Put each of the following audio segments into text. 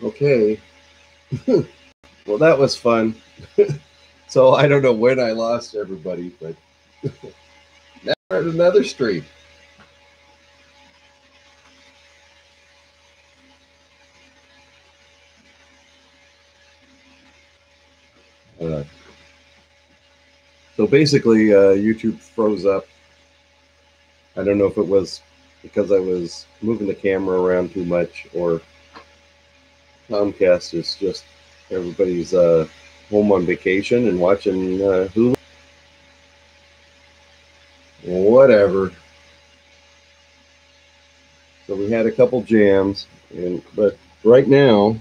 Okay. Well, that was fun. So I don't know when I lost everybody, but now we're at another stream. So basically, YouTube froze up. I don't know if it was because I was moving the camera around too much, or Comcast is just everybody's home on vacation and watching Hulu. Whatever. So we had a couple jams, but right now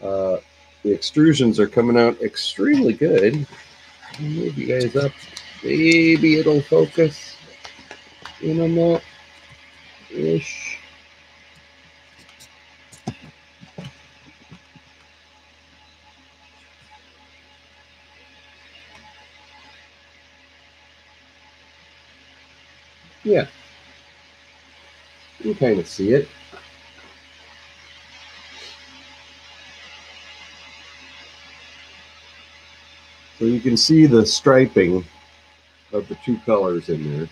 the extrusions are coming out extremely good. I'll move you guys up. Maybe it'll focus in on that ish. Yeah, you can kind of see it. So you can see the striping of the two colors in there.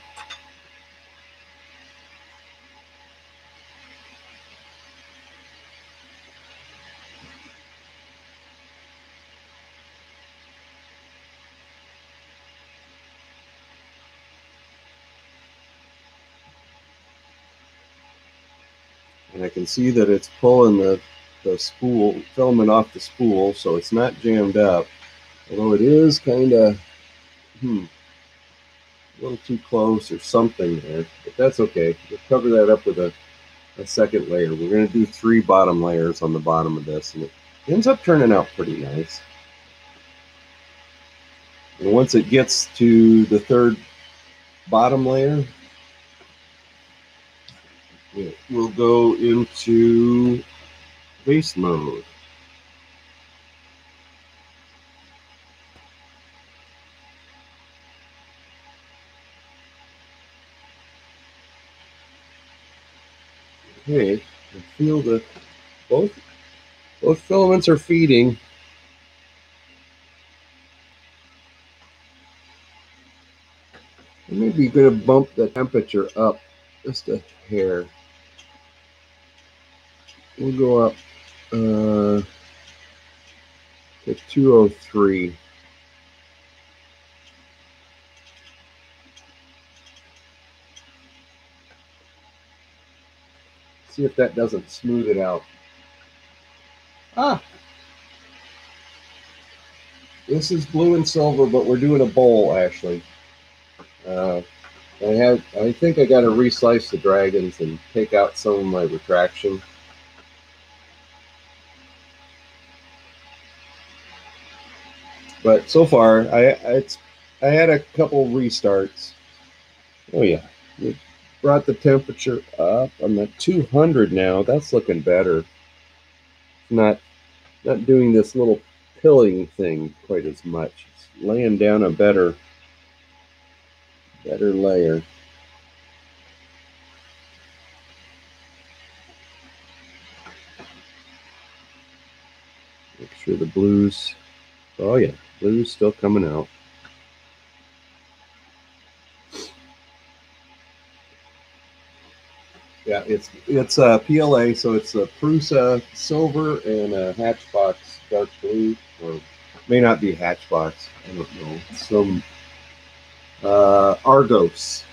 And I can see that it's pulling the spool, filament off the spool, so it's not jammed up. Although it is kind of, a little too close or something there, but that's okay. We'll cover that up with a second layer. We're going to do 3 bottom layers on the bottom of this, and it ends up turning out pretty nice. And once it gets to the 3rd bottom layer, we'll go into base mode. Okay, I feel that both filaments are feeding. I may be going to bump the temperature up just a hair. We'll go up to 203. See if that doesn't smooth it out. This is blue and silver, but we're doing a bowl actually. I think I got to reslice the dragons and take out some of my retraction. But so far, I had a couple restarts. Oh yeah, we brought the temperature up. I'm at 200 now. That's looking better. Not doing this little pilling thing quite as much. It's laying down a better layer. Make sure the blues. Oh yeah, blues still coming out. Yeah, it's PLA, so it's a Prusa silver and a Hatchbox dark blue, or may not be Hatchbox. I don't know. Some Argos,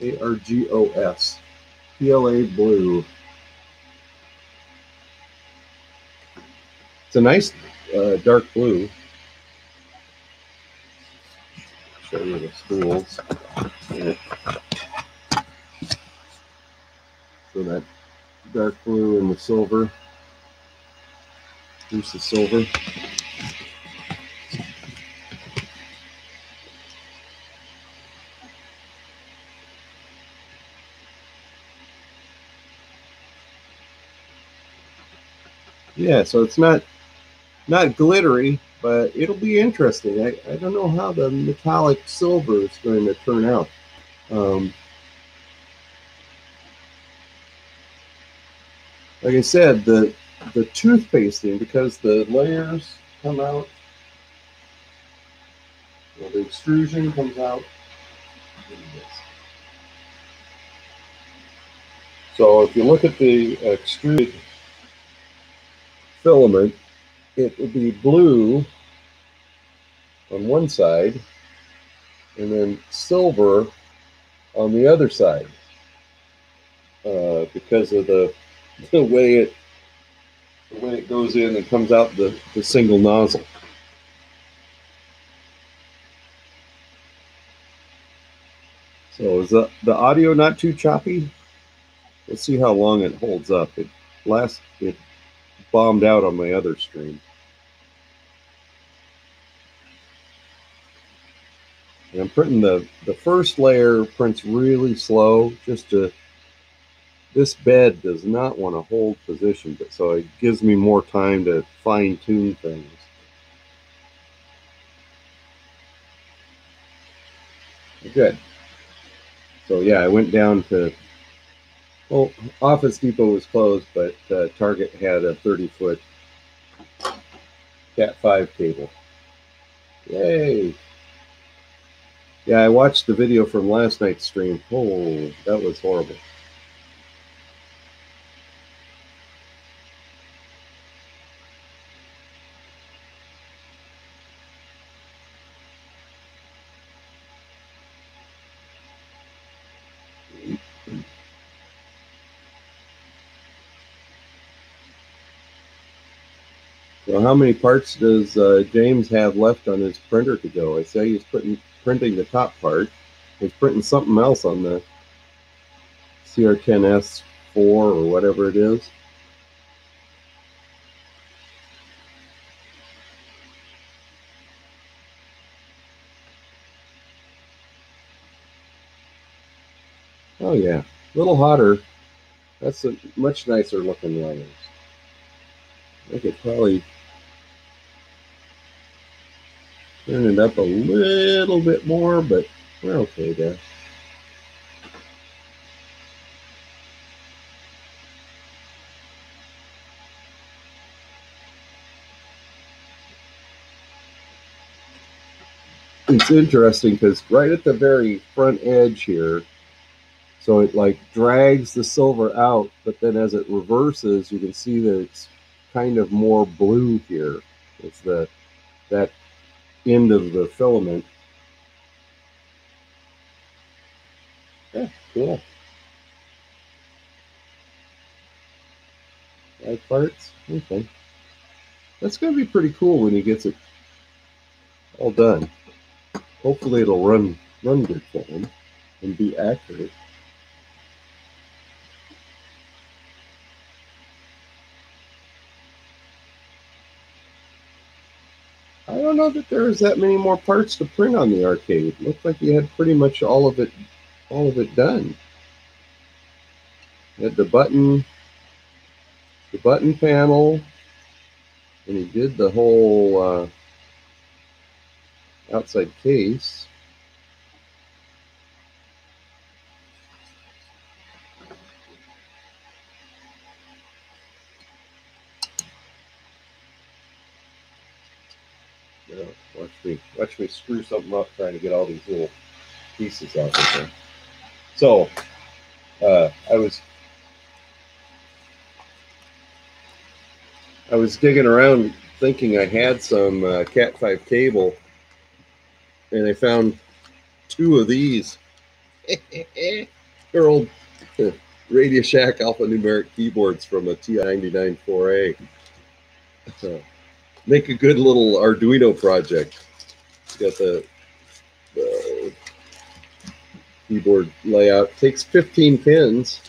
ARGOS, PLA blue. It's a nice dark blue. Show you the spools. Yeah. So that dark blue and the silver. Here's the silver. Yeah, so it's not glittery, but it'll be interesting. I don't know how the metallic silver is going to turn out. like I said, the toothpasting, because the layers come out, well, the extrusion comes out. So if you look at the extruded filament, it would be blue on one side and then silver on the other side, because of the way it goes in and comes out the single nozzle. So is the audio not too choppy? Let's see how long it holds up. It bombed out on my other stream. And I'm printing the first layer prints really slow, just to, this bed does not want to hold position, but so it gives me more time to fine tune things. Good. So yeah, I went down to, well, Office Depot was closed, but Target had a 30-foot Cat 5 cable. Yay! Yeah, I watched the video from last night's stream. Oh, that was horrible. So how many parts does James have left on his printer to go? I say he's printing the top part. He's printing something else on the CR10S4 or whatever it is. Oh yeah, a little hotter. That's a much nicer looking layers. I could probably turn it up a little bit more, but we're okay there. It's interesting because right at the very front edge here, so it like drags the silver out, but then as it reverses, you can see that it's kind of more blue here. It's that end of the filament. Yeah, cool. 5 parts. Okay, that's gonna be pretty cool when he gets it all done. Hopefully, it'll run good for him and be accurate. I don't know that there's that many more parts to print on the arcade. Looks like you had pretty much all of it done. You had the button panel, and he did the whole outside case. You know, watch me screw something up trying to get all these little pieces out of there. So I was digging around thinking I had some Cat 5 cable, and I found 2 of these. They're old Radio Shack alphanumeric keyboards from a TI-99 4A. Make a good little Arduino project. It's got the keyboard layout. Takes 15 pins,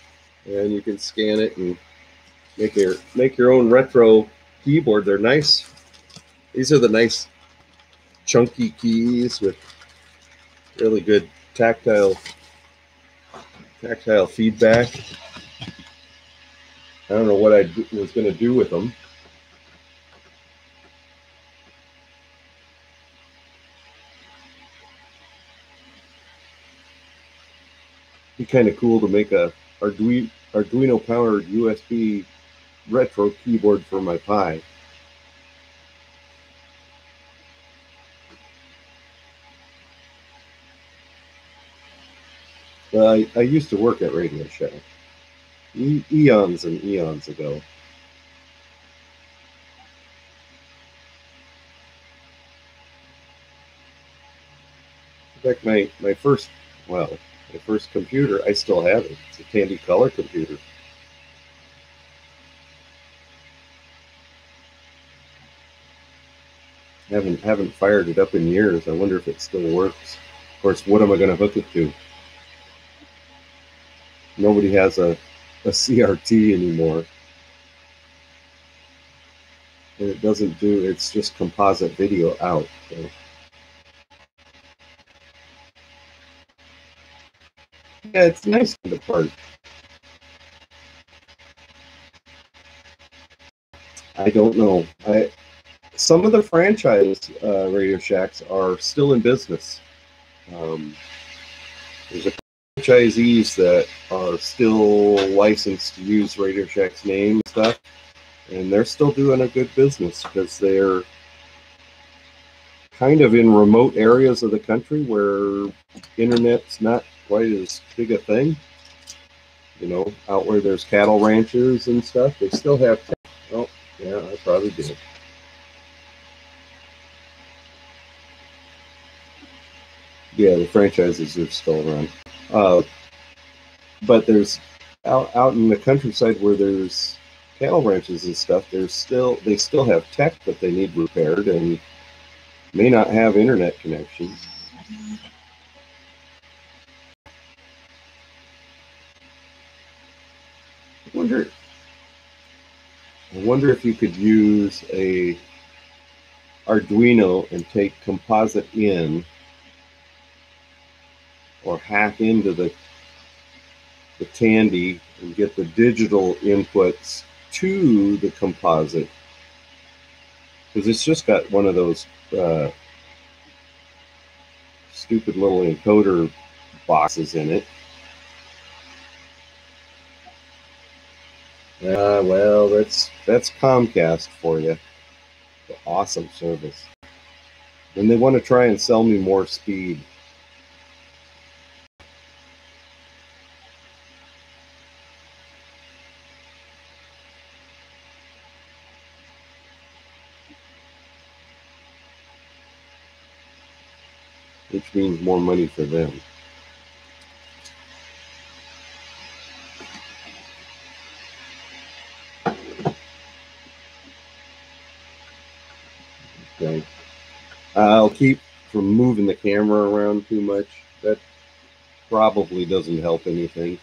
and you can scan it and make your own retro keyboard. They're nice. These are the nice chunky keys with really good tactile feedback. I don't know what I was going to do with them. Be kind of cool to make a Arduino powered USB retro keyboard for my Pi. I used to work at Radio Shack eons and eons ago. In fact, my first computer, I still have it. It's a Tandy Color computer. Haven't fired it up in years. I wonder if it still works. Of course, what am I going to hook it to? Nobody has a CRT anymore. And it doesn't do, it's just composite video out. So. Yeah, it's nice in the part. I don't know. Some of the franchise Radio Shacks are still in business. There's a franchisees that are still licensed to use Radio Shack's name and stuff, and they're still doing a good business because they're kind of in remote areas of the country where internet's not quite as big a thing. You know, out where there's cattle ranches and stuff, they still have. Oh, yeah, I probably did. Yeah, the franchises are still around. But there's out in the countryside where there's cattle ranches and stuff, they still have tech that they need repaired and may not have internet connections. I wonder if you could use a Arduino and take composite in or hack into the Tandy and get the digital inputs to the composite, because it's just got one of those stupid little encoder boxes in it. Well, that's Comcast for you. The awesome service. And they want to try and sell me more speed. Which means more money for them. Okay. I'll keep from moving the camera around too much. That probably doesn't help anything.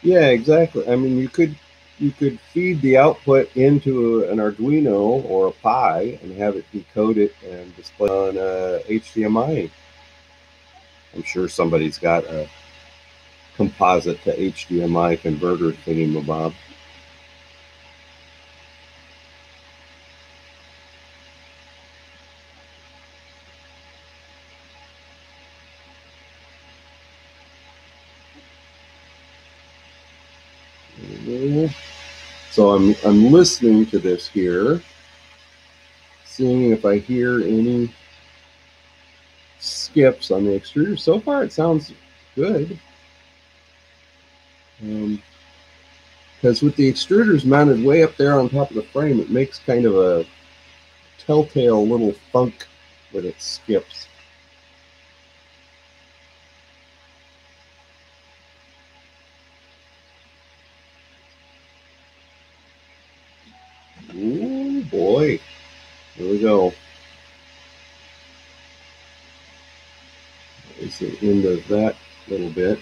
Yeah, exactly. I mean, you could feed the output into an Arduino or a Pi and have it decode it and display on HDMI. I'm sure somebody's got a composite to HDMI converter thingy-mabob. So I'm listening to this here, seeing if I hear any skips on the extruder. So far, it sounds good. Because with the extruders mounted way up there on top of the frame, it makes kind of a telltale little thunk when it skips. Ooh, boy. Here we go. Is the end of that little bit.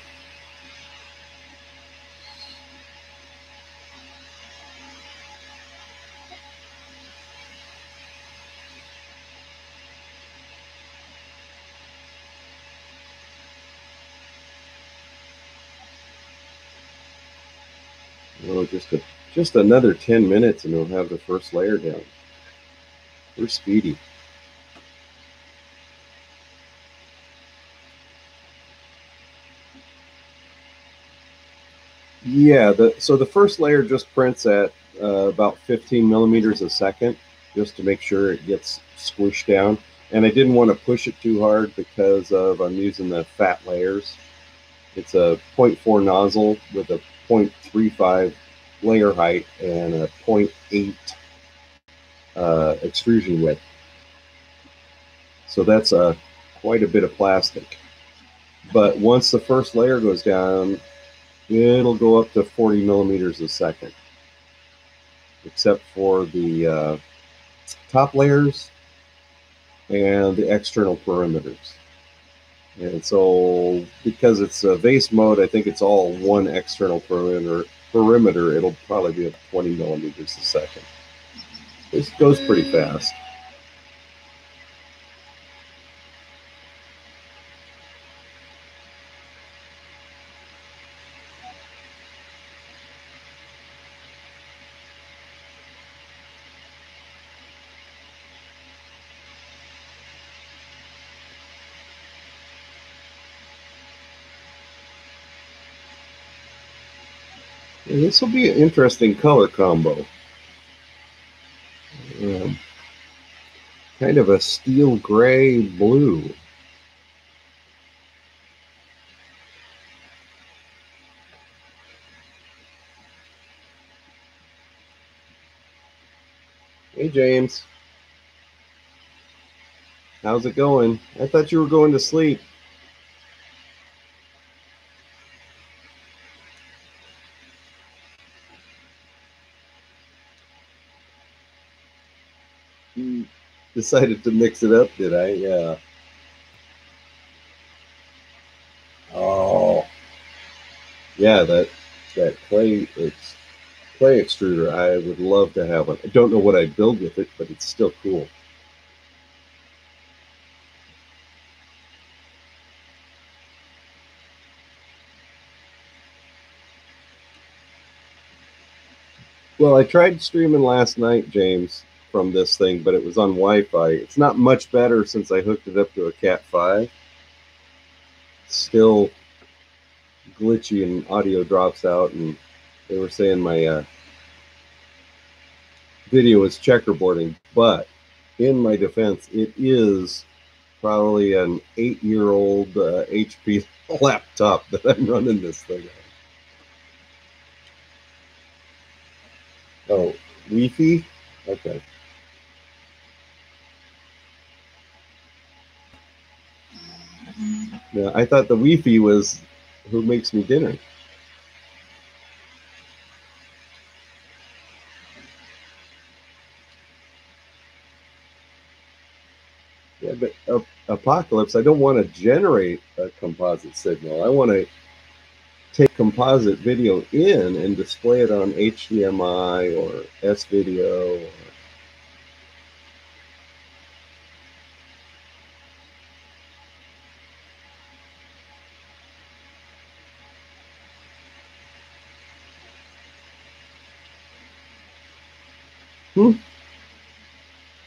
Oh, just another 10 minutes and we'll have the first layer down. We're speedy. Yeah, so the first layer just prints at about 15 millimeters a second, just to make sure it gets squished down. And I didn't want to push it too hard because I'm using the fat layers. It's a 0.4 nozzle with a 0.35 layer height and a 0.8 extrusion width. So that's quite a bit of plastic. But once the first layer goes down, it'll go up to 40 millimeters a second, except for the top layers and the external perimeters. And so because it's a vase mode, I think it's all one external perimeter. It'll probably be at 20 millimeters a second. This goes pretty fast. And this will be an interesting color combo. Um, Kind of a steel gray blue. Hey, James. How's it going? I thought you were going to sleep. You decided to mix it up, did I? Yeah. Oh, yeah. That clay extruder. I would love to have one. I don't know what I'd build with it, but it's still cool. Well, I tried streaming last night, James, from this thing, but it was on Wi-Fi. It's not much better since I hooked it up to a Cat 5. Still glitchy and audio drops out, and they were saying my video is checkerboarding, but in my defense, it is probably an 8-year-old HP laptop that I'm running this thing on. Oh, Wi-Fi? Okay. Yeah, I thought the Wi-Fi was who makes me dinner. Yeah, but Apocalypse, I don't want to generate a composite signal. I want to take composite video in and display it on HDMI or S-Video.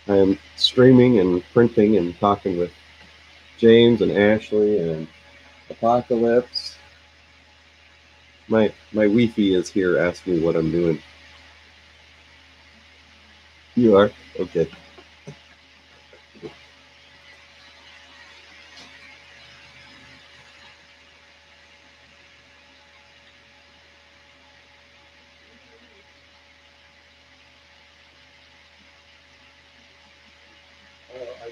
I am streaming and printing and talking with James and Ashley and Apocalypse. My Wi-Fi is here. Ask me what I'm doing. You are? Okay. I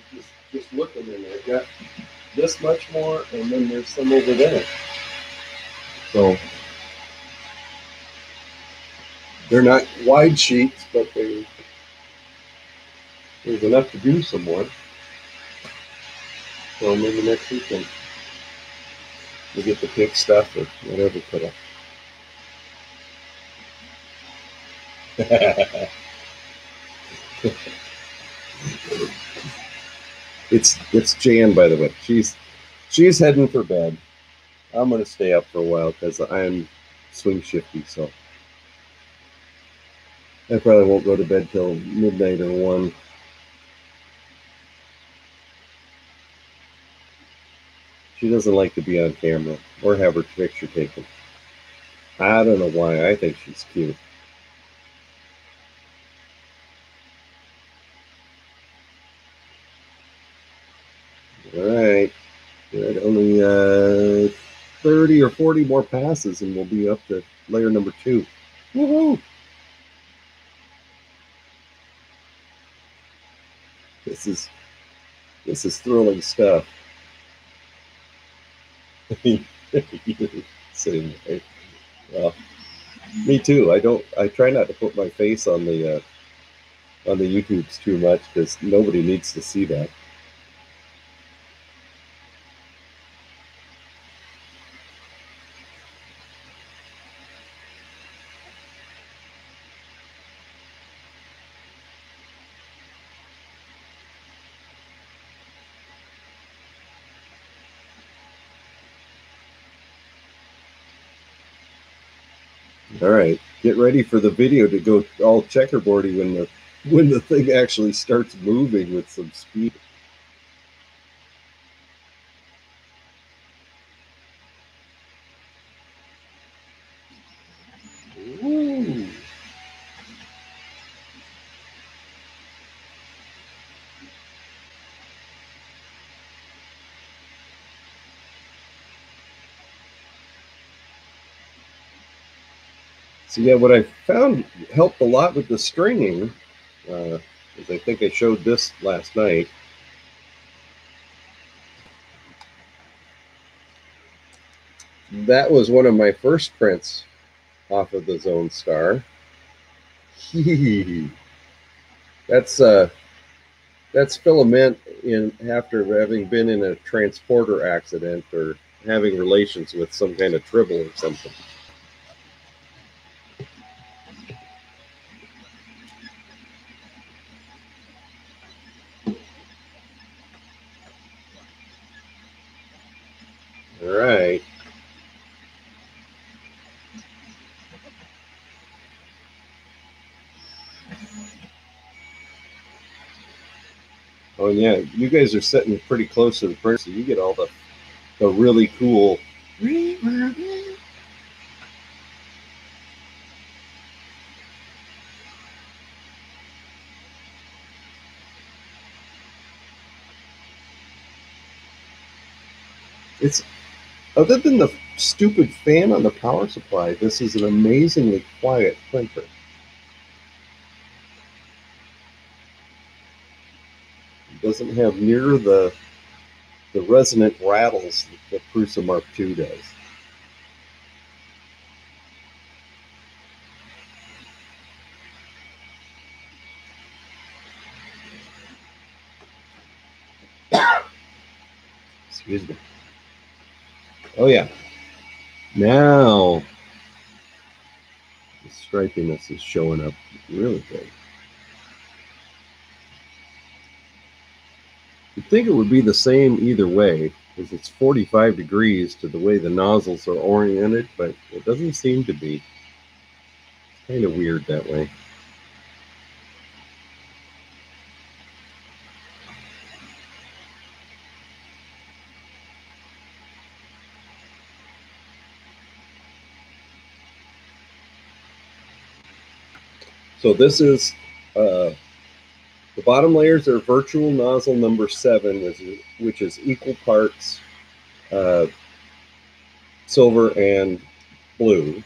just looking in there. Got this much more, and then there's some over there. So they're not wide sheets, but there's enough to do some more. So maybe next weekend we'll get the pig stuff or whatever put up. It's Jan, by the way. She's heading for bed. I'm gonna stay up for a while because I'm swing shifty, so I probably won't go to bed till midnight or 1. She doesn't like to be on camera or have her picture taken. I don't know why. I think she's cute. All right. Good. Only 30 or 40 more passes and we'll be up to layer number 2. Woohoo! This is thrilling stuff. Same way. Well, me too. I try not to put my face on the YouTubes too much because nobody needs to see that. All right, get ready for the video to go all checkerboardy when the thing actually starts moving with some speed. Woo. So yeah, what I found helped a lot with the stringing, is I think I showed this last night. That was one of my first prints off of the Zone Star. that's that's filament in after having been in a transporter accident or having relations with some kind of tribble or something. All right. Oh yeah, you guys are sitting pretty close to the print, so you get all the really cool. It's other than the stupid fan on the power supply, this is an amazingly quiet printer. It doesn't have near the resonant rattles that Prusa Mark II does. Excuse me. Oh yeah. Now the stripiness is showing up really good. You'd think it would be the same either way, because it's 45 degrees to the way the nozzles are oriented, but it doesn't seem to be. It's kind of weird that way. So this is the bottom layers are virtual nozzle number 7, which is equal parts uh, silver and blue.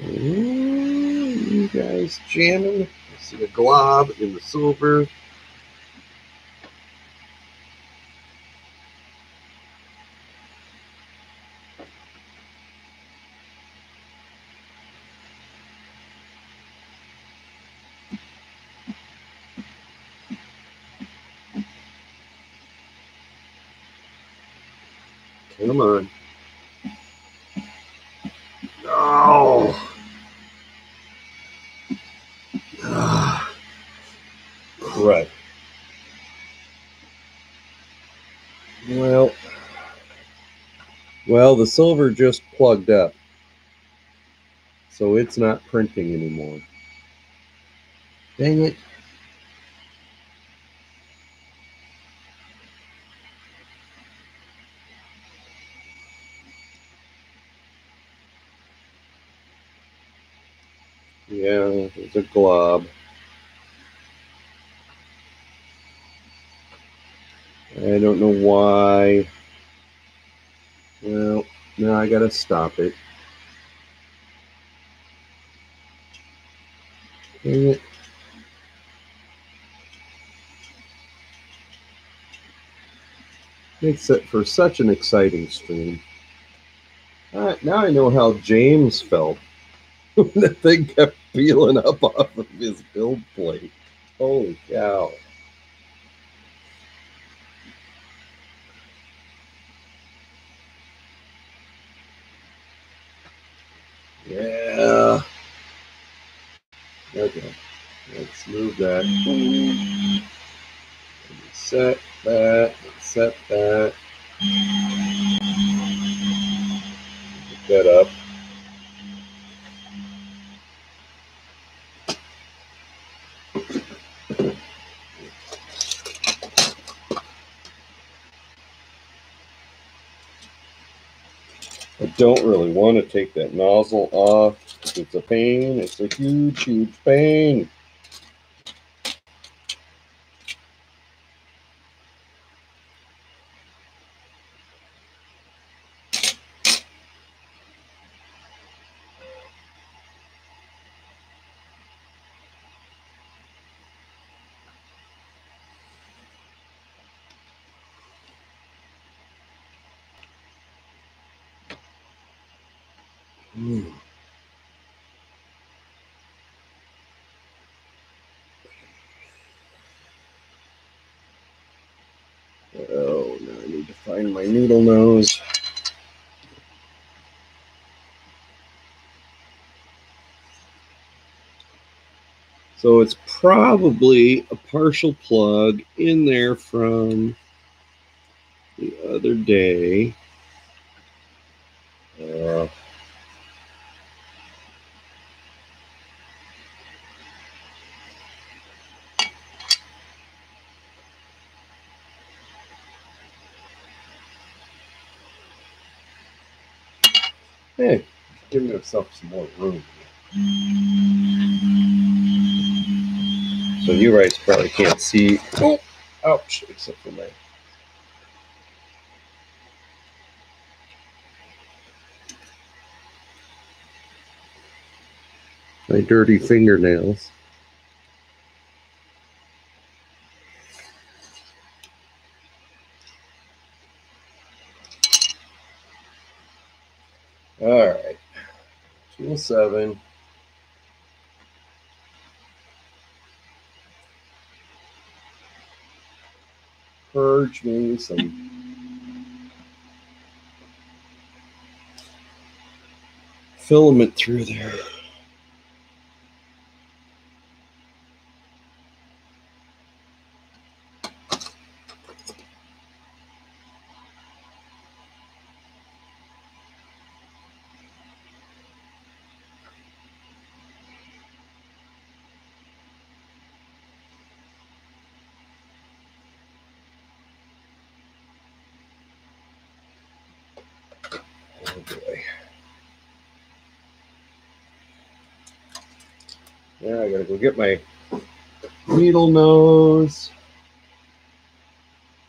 Ooh, you guys jamming. I see a glob in the silver. Come on. Oh. Right. Well, the silver just plugged up, so it's not printing anymore. Dang it. Yeah, there's a glob. I don't know why. Well, now I gotta stop it. Dang it. Makes it for such an exciting stream. Now I know how James felt when the thing kept peeling up off of his build plate. Holy cow. Yeah. Okay. Let's move that. Set that. Set that. Pick that up. I don't really want to take that nozzle off. It's a pain. It's a huge, huge pain. Oh, now I need to find my needle nose. So it's probably a partial plug in there from the other day. Hey, giving yourself some more room. So you guys probably can't see. Oh, ouch! Except for my dirty fingernails. All right, 207. Purge me some filament through there. Oh boy. Yeah, I gotta go get my needle nose.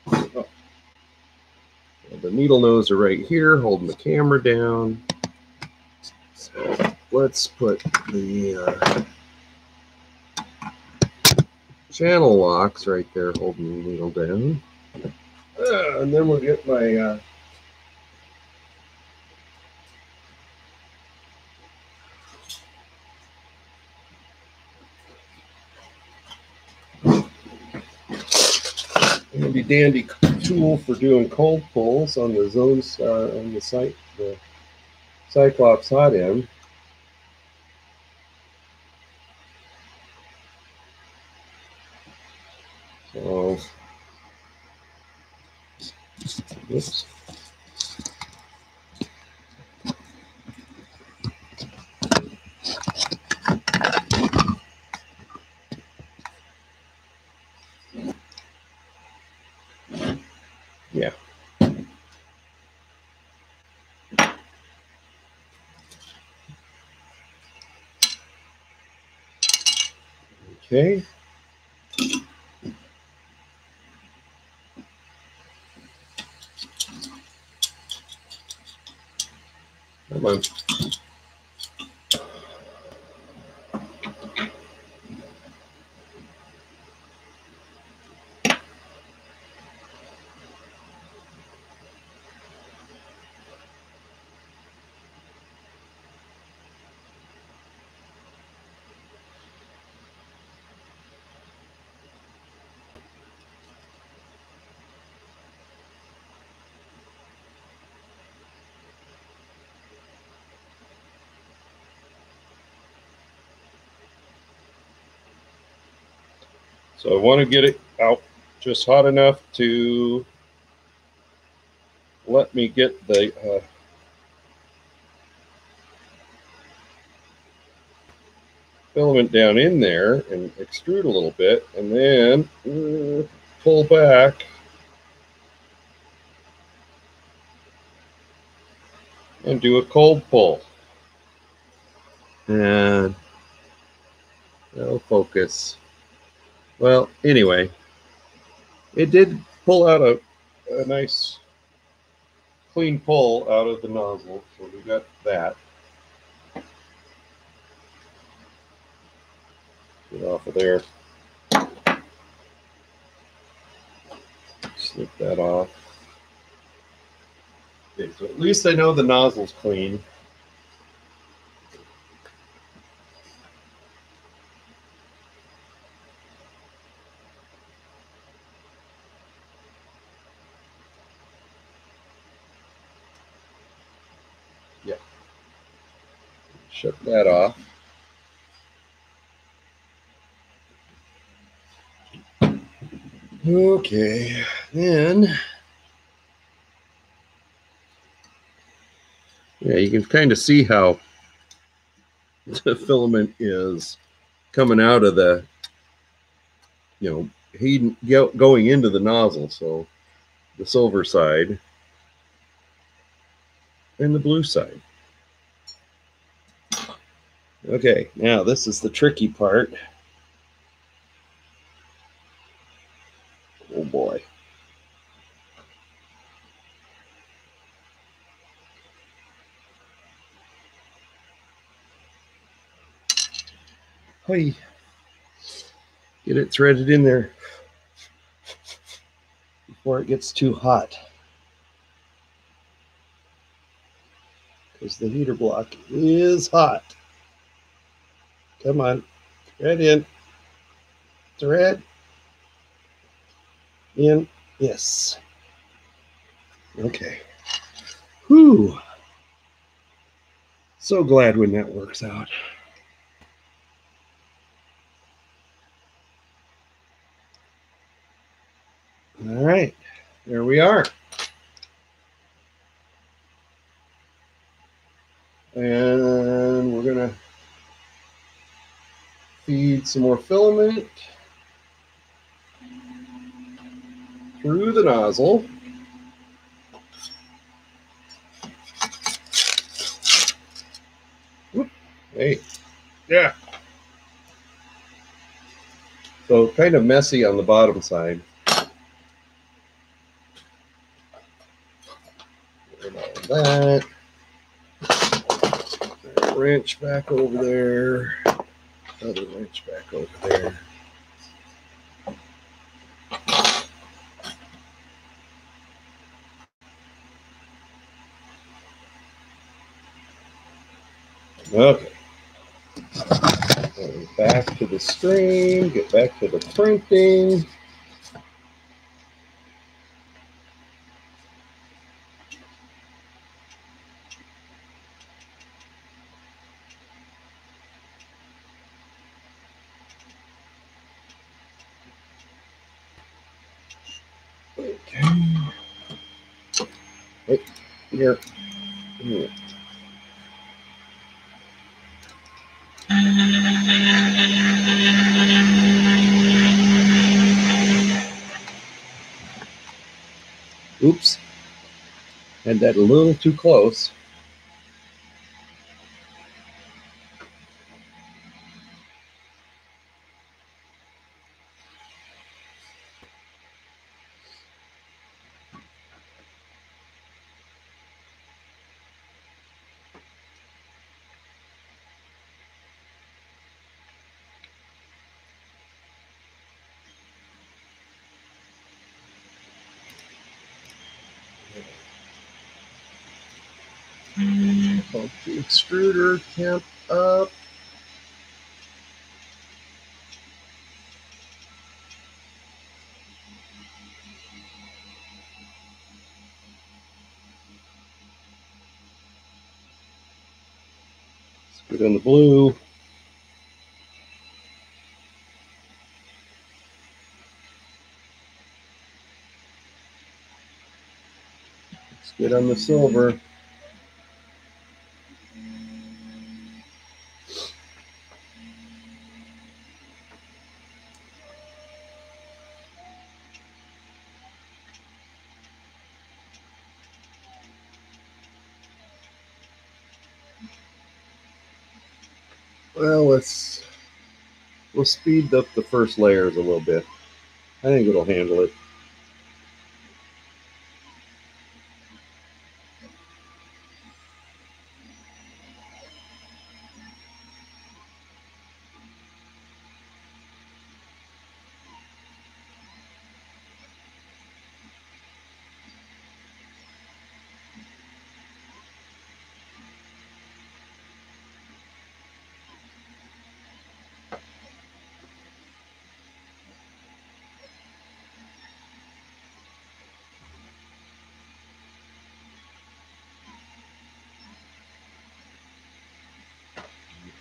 Oh. The needle nose are right here, holding the camera down. So let's put the channel locks right there, holding the needle down. And then we'll get my handy dandy tool for doing cold pulls on the zones on the site, the Cyclops hot end. So, oops. Yeah. Okay. Come on. So I want to get it out just hot enough to let me get the filament down in there and extrude a little bit, and then pull back and do a cold pull. And that'll focus. Well, anyway, it did pull out a nice clean pull out of the nozzle, so we got that. Get off of there. Snip that off. Okay, so at least I know the nozzle's clean. Yeah. Shut that off. Okay, then yeah, you can kind of see how the filament is coming out of the, heat going into the nozzle. So the silver side and the blue side. Okay, now this is the tricky part. Oh boy. Hey, get it threaded in there before it gets too hot, because the heater block is hot. Come on, thread in, thread in. Yes. Okay. Whew. So glad when that works out. All right, there we are. And we're going to feed some more filament through the nozzle. Whoop. Hey, yeah. So kind of messy on the bottom side. That. Wrench back over there. Another wrench back over there. Okay. Back to the screen. Get back to the printing. Okay. Wait, here. Here. Oops. Had that a little too close. Pump the extruder temp up. Let's get in the blue. Let's get on the silver. Well, we'll speed up the first layers a little bit. I think it'll handle it.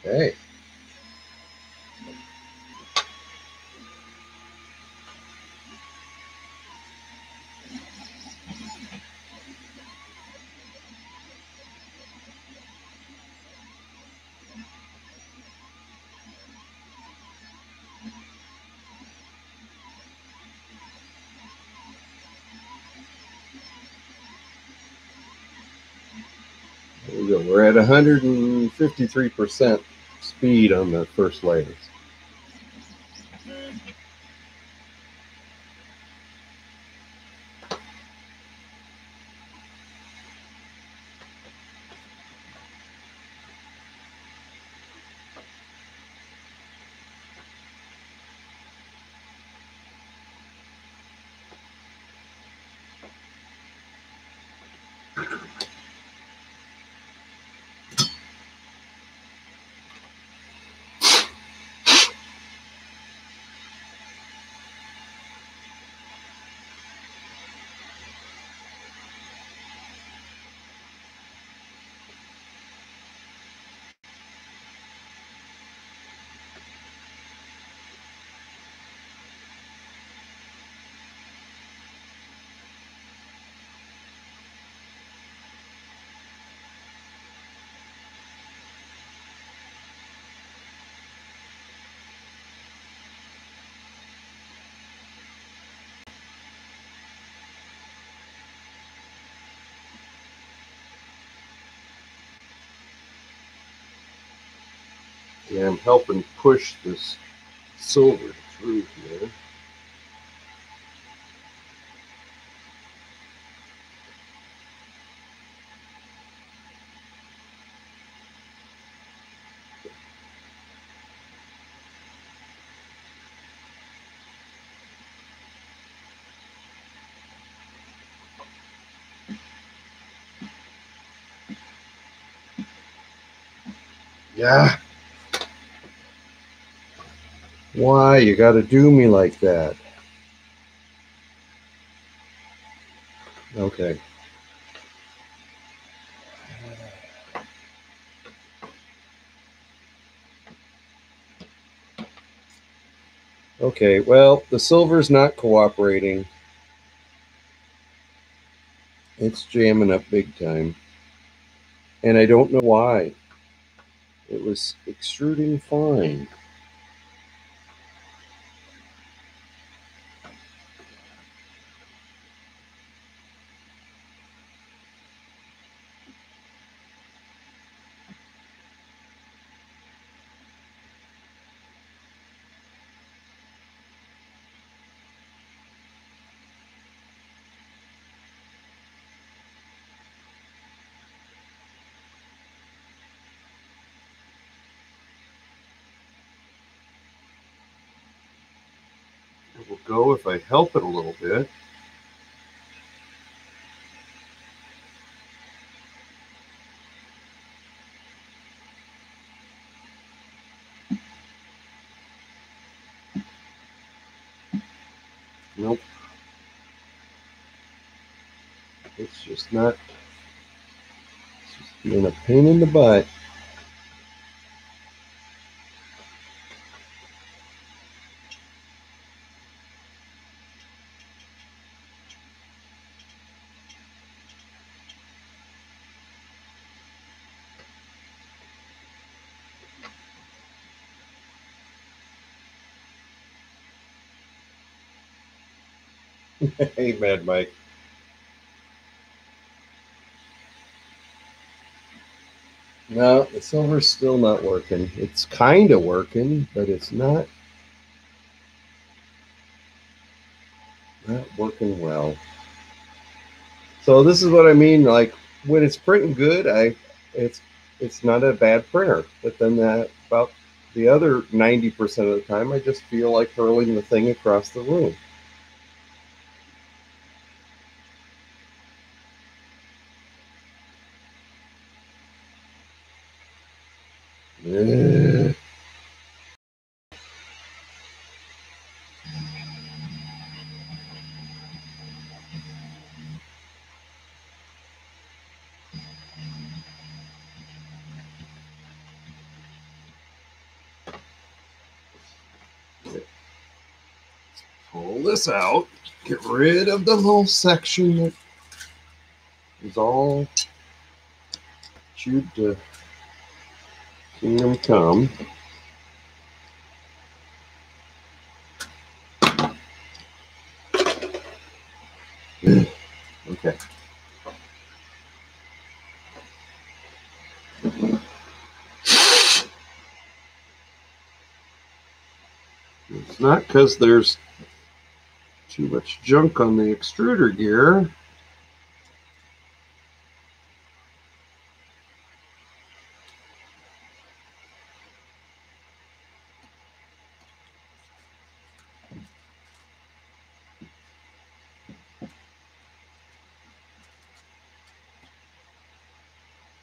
Okay. There we go. We're at 153% speed on the first layers. Yeah, I'm helping push this silver through here. Yeah. Why you got to do me like that? Okay. Okay, well, the silver's not cooperating. It's jamming up big time. And I don't know why. It was extruding fine. It will go if I help it a little bit. Nope. It's just not. It's just being a pain in the butt. Hey, Mad Mike. No, the silver's still not working. It's kind of working, but it's not working well. So this is what I mean. Like when it's printing good, it's not a bad printer. But then that about the other 90% of the time, I just feel like hurling the thing across the room. Pull this out. Get rid of the whole section that is all chewed to kingdom come. Okay. It's not because there's too much junk on the extruder gear.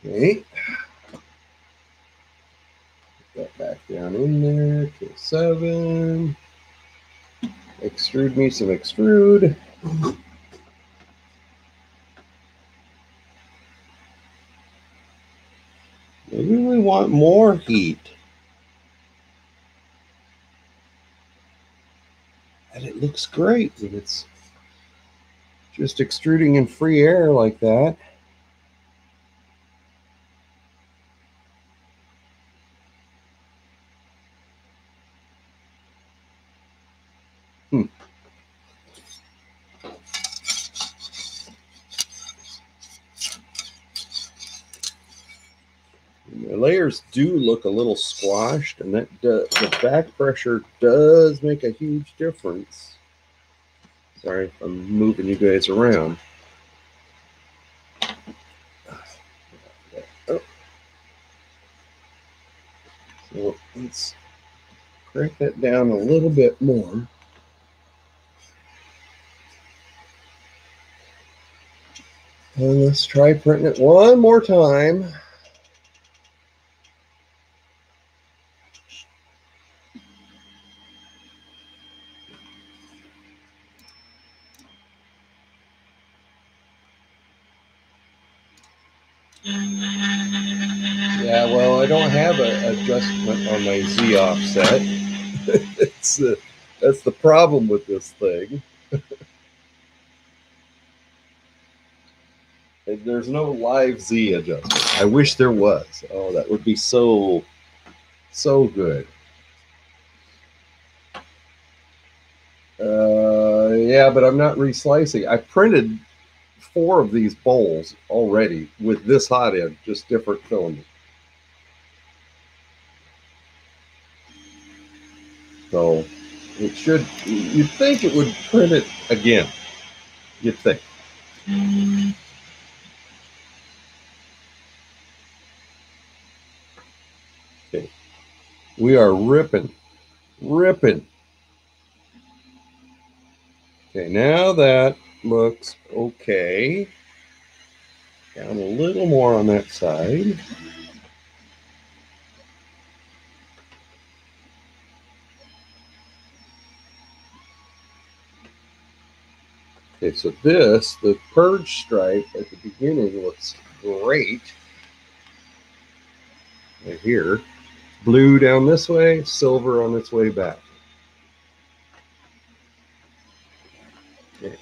Okay. Put that back down in there to 7. Extrude me some extrude. Maybe we want more heat. And it looks great when it's just extruding in free air like that. The layers do look a little squashed, and that the back pressure does make a huge difference. Sorry if I'm moving you guys around. Oh. So let's crank that down a little bit more. And let's try printing it one more time. Yeah, well, I don't have an adjustment on my Z offset. That's the problem with this thing. There's no live Z adjustment. I wish there was. Oh, that would be so good. Yeah, but I'm not reslicing. I printed 4 of these bowls already with this hot end, just different filament. So it should, you'd think it would print it again. You'd think. Okay. We are ripping. Okay, now that looks okay. Down a little more on that side. Okay, so this, the purge stripe at the beginning looks great. Right here. Blue down this way, silver on its way back. Okay.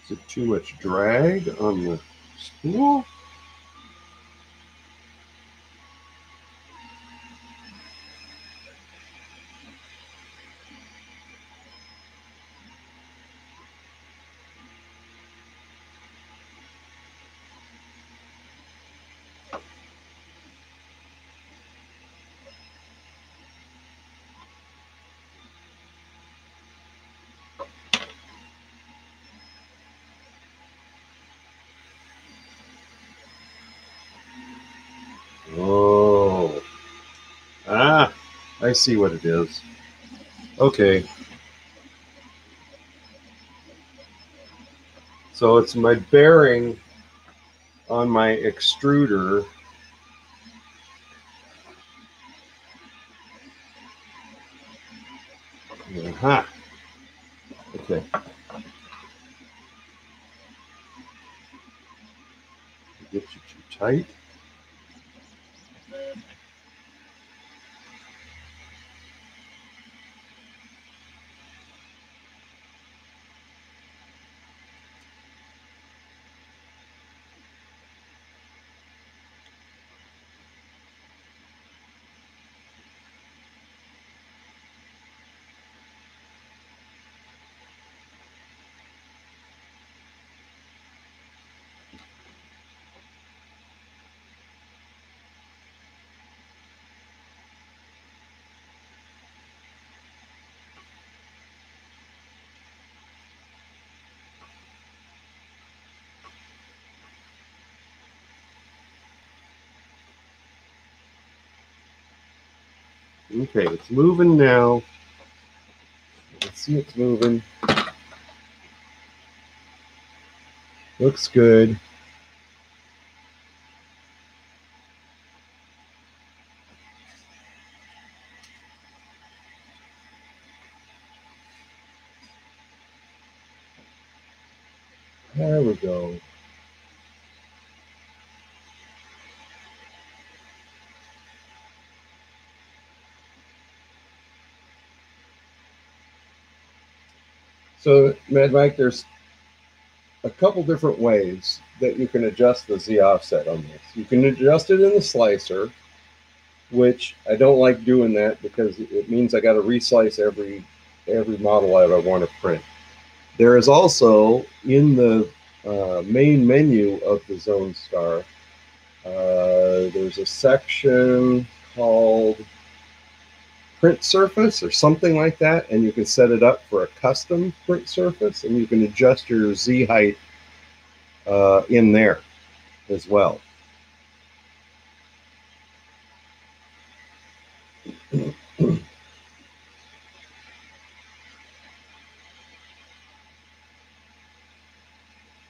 Is it too much drag on the spool? Oh. Ah, I see what it is. Okay. So it's my bearing on my extruder. Aha. Okay. Get you too tight. Okay, it's moving now. Let's see, it's moving. Looks good. There we go. So, Mad Mike, there's a couple different ways that you can adjust the Z offset on this. You can adjust it in the slicer, which I don't like doing that because it means I got to reslice every model that I want to print. There is also in the main menu of the Zone Star, there's a section called print surface or something like that, and you can set it up for a custom print surface, and you can adjust your Z height in there as well.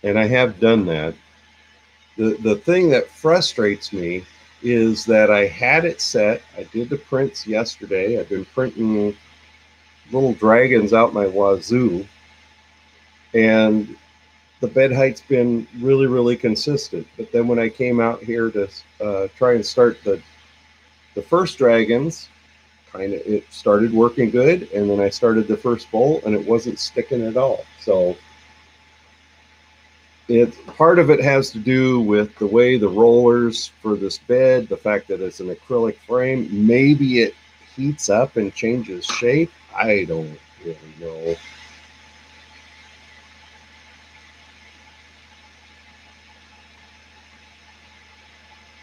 And I have done that. The thing that frustrates me is that I had it set. I did the prints yesterday. I've been printing little dragons out my wazoo, and the bed height's been really, really consistent. But then when I came out here to try and start the first dragons, it started working good, and then I started the first bolt, and it wasn't sticking at all. So part of it has to do with the way the rollers for this bed, the fact that it's an acrylic frame. Maybe it heats up and changes shape. I don't really know.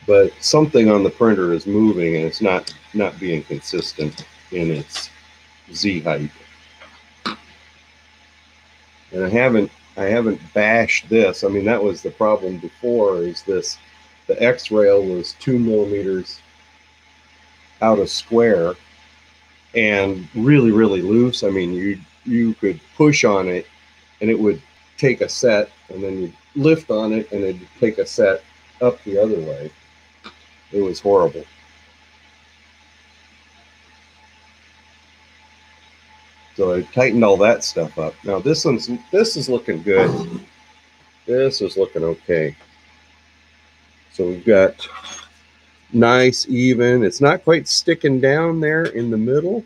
But something on the printer is moving, and it's not being consistent in its Z height. And I haven't bashed this. I mean, that was the problem before, is the X rail was 2 millimeters out of square and really, really loose. I mean, you could push on it and it would take a set, and then you'd lift on it and it'd take a set up the other way. It was horrible. So I tightened all that stuff up. Now this is looking good. This is looking okay. So we've got nice, even. It's not quite sticking down there in the middle.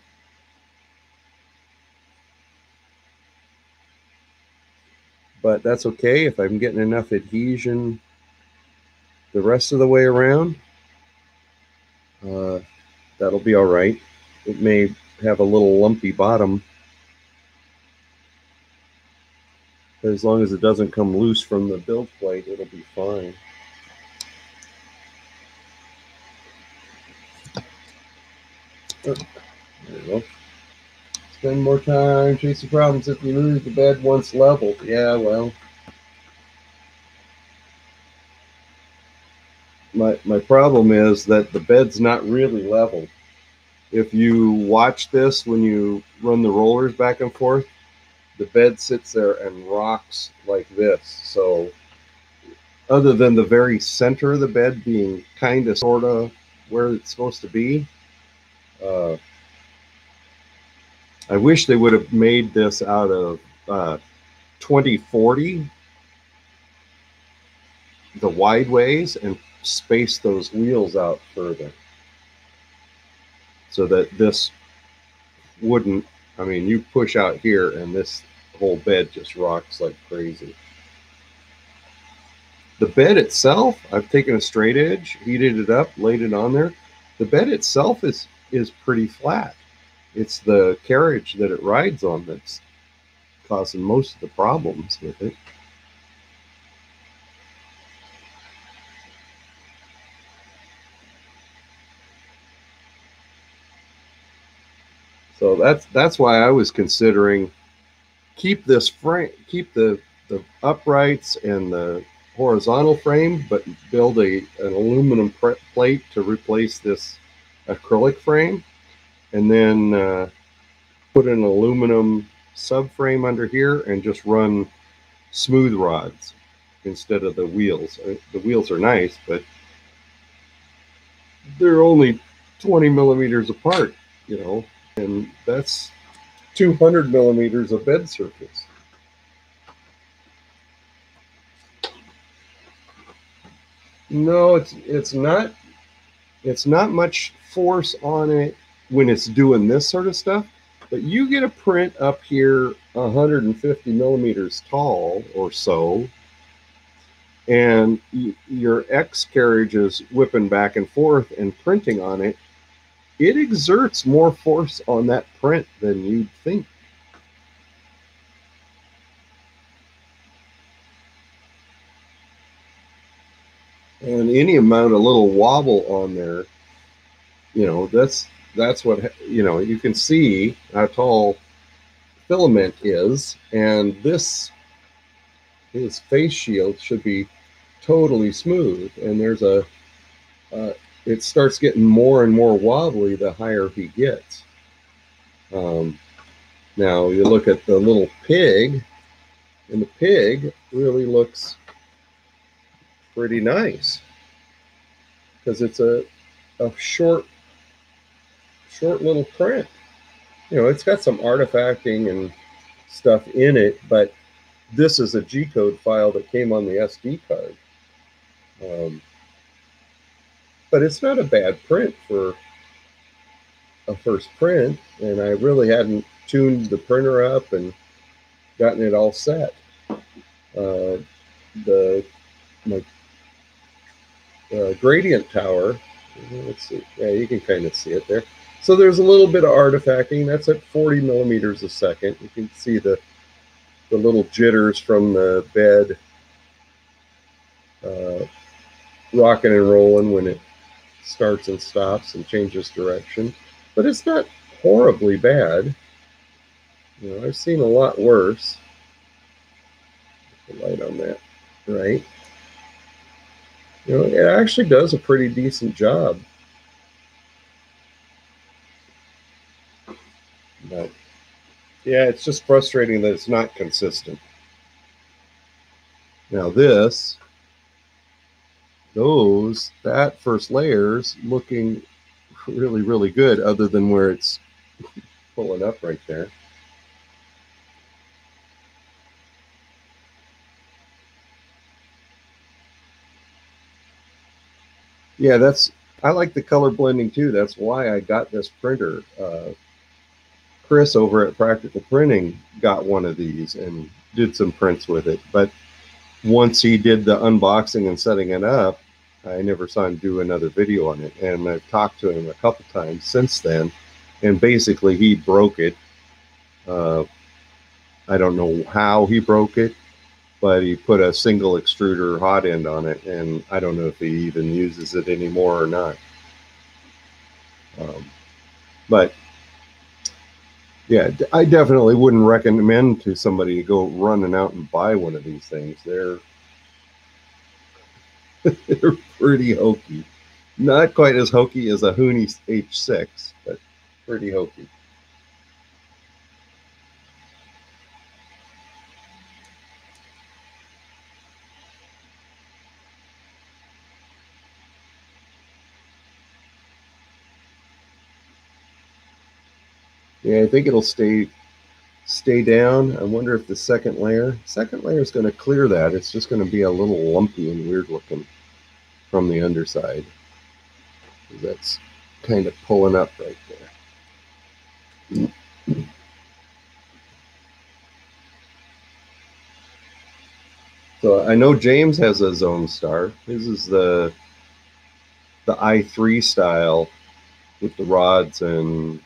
But that's okay if I'm getting enough adhesion the rest of the way around. That'll be all right. It may have a little lumpy bottom, but as long as it doesn't come loose from the build plate, it'll be fine. There we go. Spend more time chasing problems if you lose the bed once leveled. Yeah, well, my problem is that the bed's not really level. If you watch this when you run the rollers back and forth, the bed sits there and rocks like this. So other than the very center of the bed being kind of sort of where it's supposed to be, I wish they would have made this out of 2040, the wide ways, and space those wheels out further so that this wouldn't, I mean, you push out here and this whole bed just rocks like crazy. The bed itself, I've taken a straight edge, heated it up, laid it on there. The bed itself is pretty flat. It's the carriage that it rides on that's causing most of the problems with it. So that's why I was considering keep this frame, keep the uprights and the horizontal frame, but build an aluminum plate to replace this acrylic frame, and then put an aluminum subframe under here and just run smooth rods instead of the wheels. The wheels are nice, but they're only 20 millimeters apart, you know, and that's 200 millimeters of bed surface. No, it's not much force on it when it's doing this sort of stuff, but you get a print up here 150 millimeters tall or so, and your X carriage is whipping back and forth and printing on it. It exerts more force on that print than you'd think. And any amount of little wobble on there, you know, that's what, you know, you can see how tall filament is, and this, his face shield should be totally smooth, and there's a it starts getting more and more wobbly the higher he gets. Now you look at the little pig, and the pig really looks pretty nice because it's a short little print. You know, it's got some artifacting and stuff in it, but this is a G-code file that came on the SD card. But it's not a bad print for a first print, and I really hadn't tuned the printer up and gotten it all set. My gradient tower, let's see, yeah, you can kind of see it there. So there's a little bit of artifacting. That's at 40 millimeters a second. You can see the little jitters from the bed rocking and rolling when it starts and stops and changes direction. But it's not horribly bad. You know, I've seen a lot worse. Put the light on that, right? You know, it actually does a pretty decent job. But yeah, it's just frustrating that it's not consistent. Now this, that first layer's looking really, really good, other than where it's pulling up right there. Yeah, I like the color blending too. That's why I got this printer. Chris over at Practical Printing got one of these and did some prints with it. But once he did the unboxing and setting it up, I never saw him do another video on it. And I've talked to him a couple times since then. And basically, he broke it. Uh, I don't know how he broke it, but he put a single extruder hot end on it. And I don't know if he even uses it anymore or not. But yeah, I definitely wouldn't recommend to somebody to go running out and buy one of these things. They're pretty hokey. Not quite as hokey as a Hooney H6, but pretty hokey. Yeah, I think it'll stay down. I wonder if the second layer is going to clear that. It's just going to be a little lumpy and weird looking from the underside. That's kind of pulling up right there. So I know James has a Zone Star. This is the i3 style with the rods and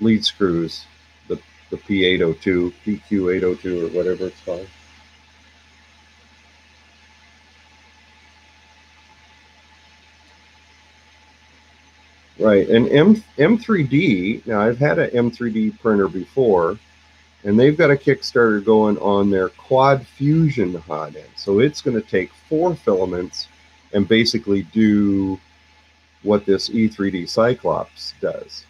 lead screws, the P802, PQ802, or whatever it's called. Right, and M3D. Now I've had an M3D printer before, and they've got a Kickstarter going on their Quad Fusion hot end. So it's going to take 4 filaments and basically do what this E3D Cyclops does.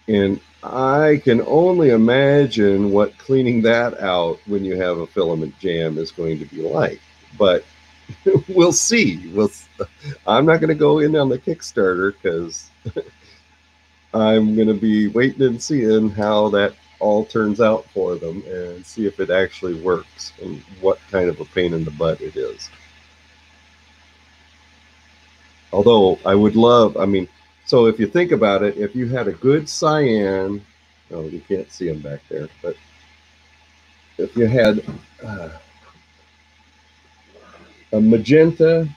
And I can only imagine what cleaning that out when you have a filament jam is going to be like. But we'll see. I'm not going to go in on the Kickstarter because I'm going to be waiting and seeing how that all turns out for them and see if it actually works and what kind of a pain in the butt it is. Although I would love, so if you think about it, if you had a good cyan, oh, you can't see them back there, but if you had a magenta,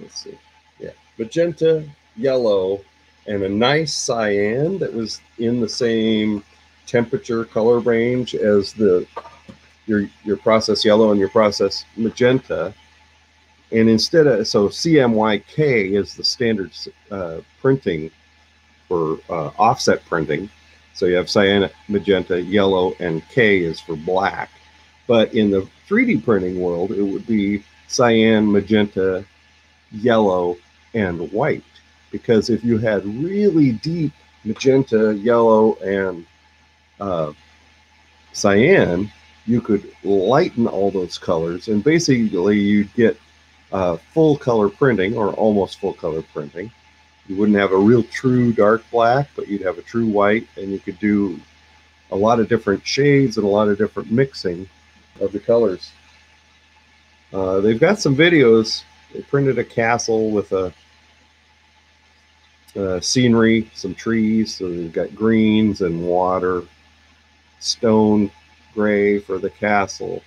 let's see, yeah, magenta, yellow, and a nice cyan that was in the same temperature color range as your process yellow and your process magenta. And instead of, so CMYK is the standard printing for offset printing. So you have cyan, magenta, yellow, and K is for black. But in the 3D printing world, it would be cyan, magenta, yellow, and white. Because if you had really deep magenta, yellow, and cyan, you could lighten all those colors, and basically you'd get full color printing, or almost full color printing. You wouldn't have a real true dark black, but you'd have a true white, and you could do a lot of different shades and a lot of different mixing of the colors. They've got some videos. They printed a castle with a scenery, some trees. So they've got greens and water, stone gray for the castle.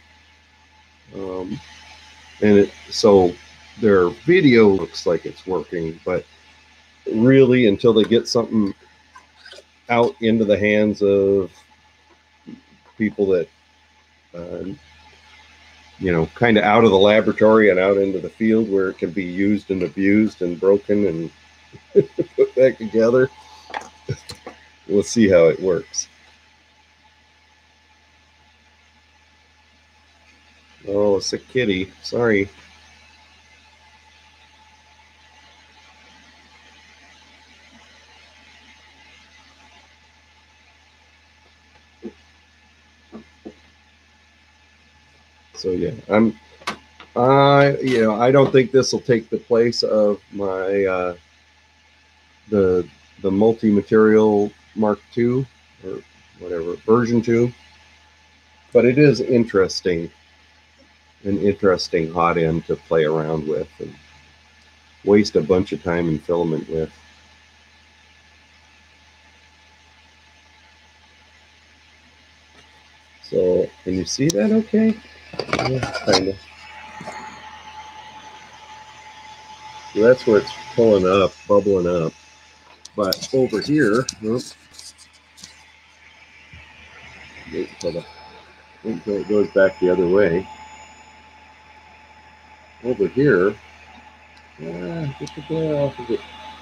So their video looks like it's working, but really until they get something out into the hands of people that kind of out of the laboratory and out into the field where it can be used and abused and broken and put back together, we'll see how it works. Oh, a sick kitty. Sorry. So yeah, I don't think this will take the place of my the multi-material Mark II or whatever version 2, but it is interesting an interesting hot end to play around with and waste a bunch of time in filament with. So, can you see that okay? Yeah, kind of. So that's where it's pulling up, bubbling up. But over here, wait until it goes back the other way. Over here, get the glare off of it.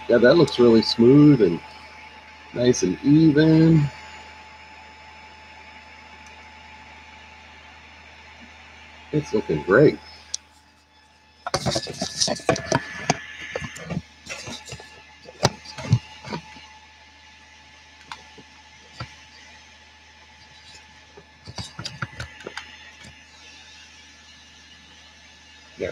Yeah, that looks really smooth and nice and even. It's looking great. Yeah.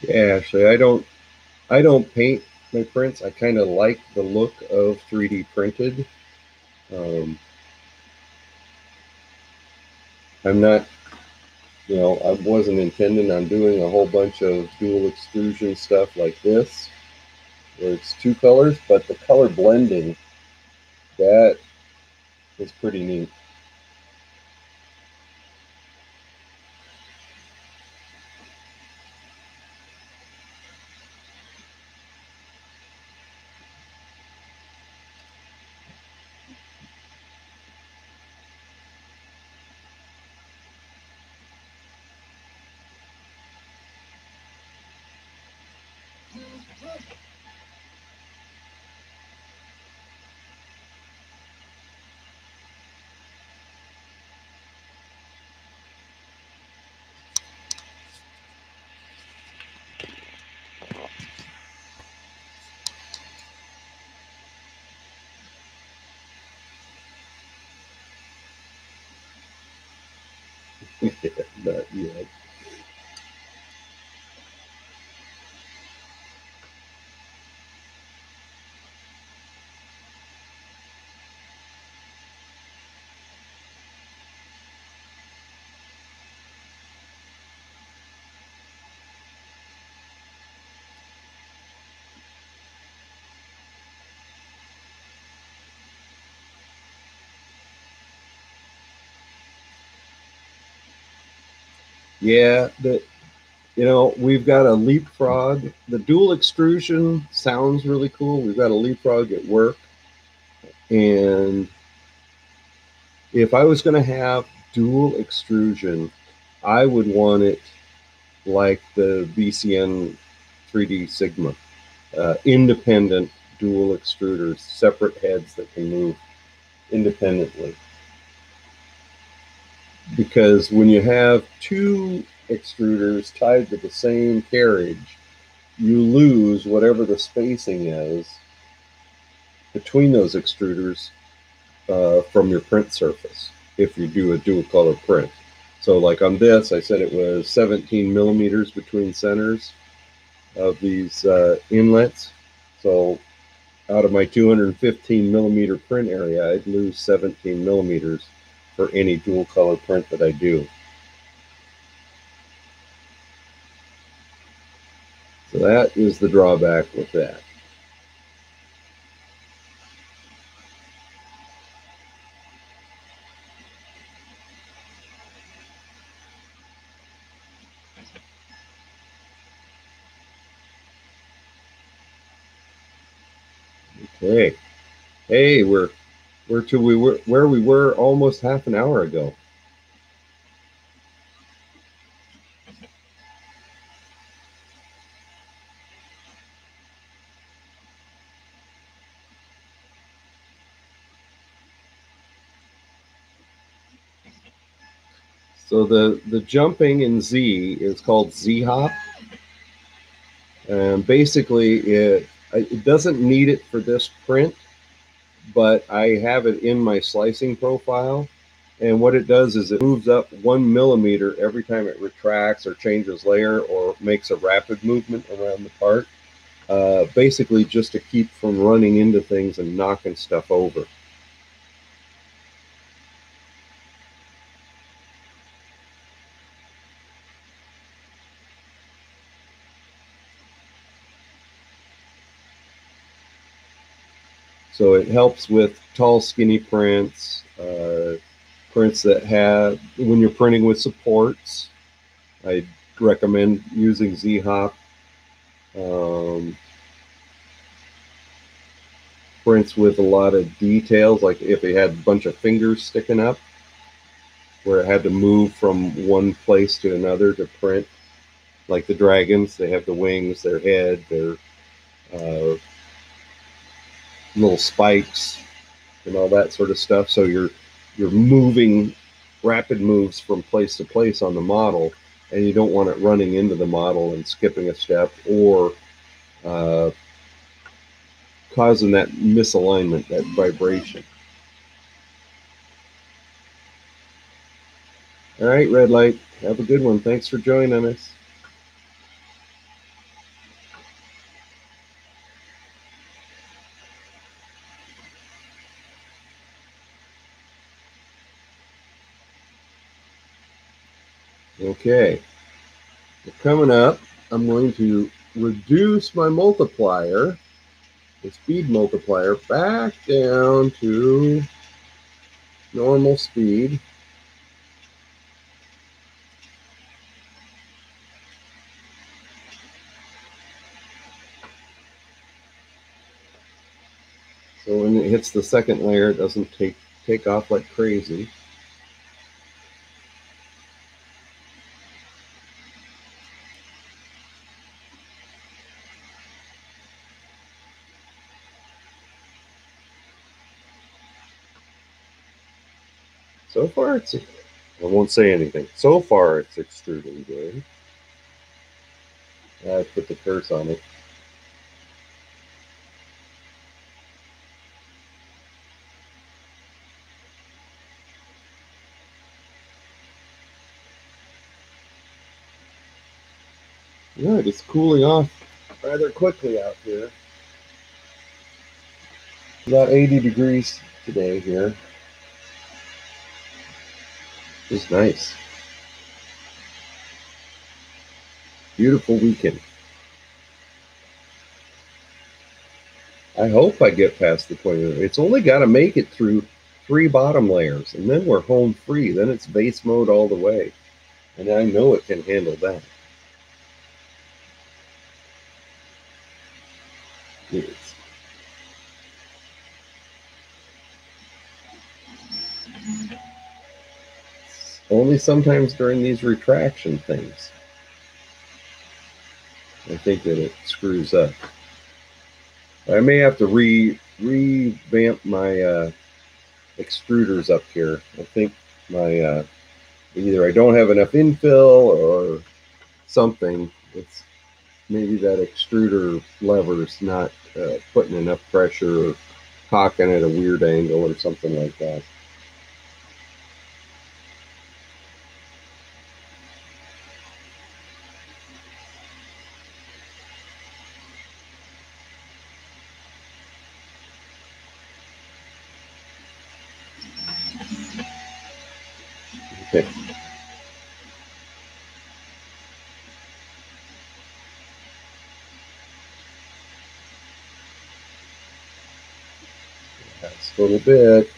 Yeah, actually, I don't paint my prints. I kind of like the look of 3D printed. Um, I'm not, I wasn't intending on doing a whole bunch of dual extrusion stuff like this, where it's two colors, but the color blending, that is pretty neat. But yeah. Yeah, we've got a leapfrog. The dual extrusion sounds really cool. We've got a leapfrog at work. And if I was going to have dual extrusion, I would want it like the VCN 3D Sigma, independent dual extruders, separate heads that can move independently. Because when you have two extruders tied to the same carriage, you lose whatever the spacing is between those extruders from your print surface if you do a dual color print. So like on this, I said it was 17 millimeters between centers of these inlets. So out of my 215 millimeter print area, I'd lose 17 millimeters for any dual color print that I do. So that is the drawback with that. Okay. Hey, we're to we were where we were almost half an hour ago. So the jumping in Z is called Z hop, and basically it doesn't need it for this print, but I have it in my slicing profile. And what it does is it moves up 1 millimeter every time it retracts or changes layer or makes a rapid movement around the part. Basically, just to keep from running into things and knocking stuff over. So it helps with tall, skinny prints, prints that have, when you're printing with supports, I recommend using Z-Hop. Um, Prints with a lot of details, like if it had a bunch of fingers sticking up, where it had to move from one place to another to print. Like the dragons, they have the wings, their head, their uh, little spikes, and all that sort of stuff. So you're moving rapid moves from place to place on the model, and you don't want it running into the model and skipping a step or uh, causing that misalignment, that vibration. All right, red light. Have a good one. Thanks for joining us. Okay, coming up, I'm going to reduce my multiplier, the speed multiplier, back down to normal speed. So when it hits the second layer, it doesn't take off like crazy. So far, I won't say anything. So far, it's extruding good. I put the curse on it. Yeah, it's cooling off rather quickly out here. About 80 degrees today here. It's nice. Beautiful weekend. I hope I get past the 20. It's only got to make it through 3 bottom layers, and then we're home free. Then it's base mode all the way. And I know it can handle that. It's only sometimes during these retraction things, I think that it screws up. I may have to revamp my extruders up here. I think my either I don't have enough infill or something. It's maybe that extruder lever's not putting enough pressure or cocking at a weird angle or something like that. Okay. That's a little bit.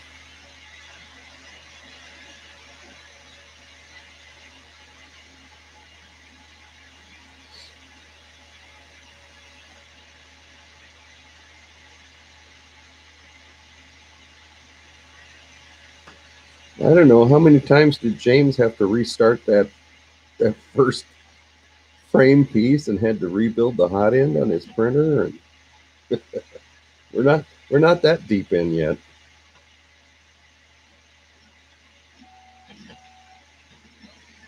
I don't know, how many times did James have to restart that first frame piece and had to rebuild the hot end on his printer? And we're not that deep in yet.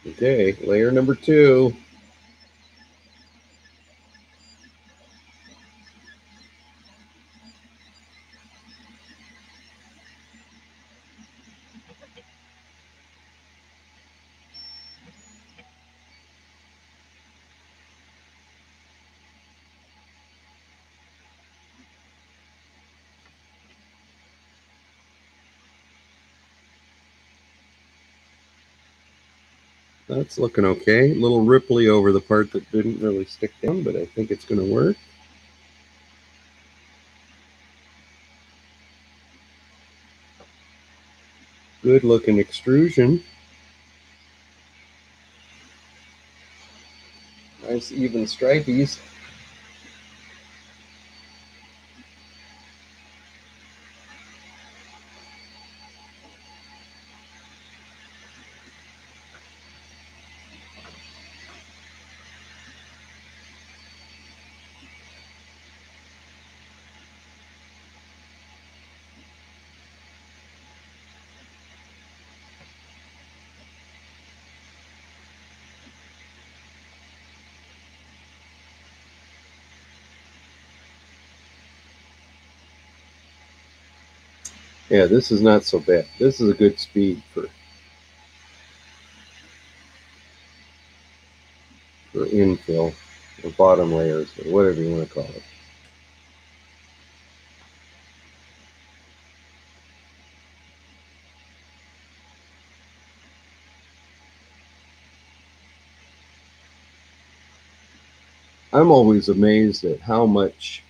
Okay, layer number 2. That's looking okay. A little ripply over the part that didn't really stick down, but I think it's going to work. Good looking extrusion. Nice even stripies. Yeah, this is not so bad. This is a good speed for infill or bottom layers or whatever you want to call it. I'm always amazed at how much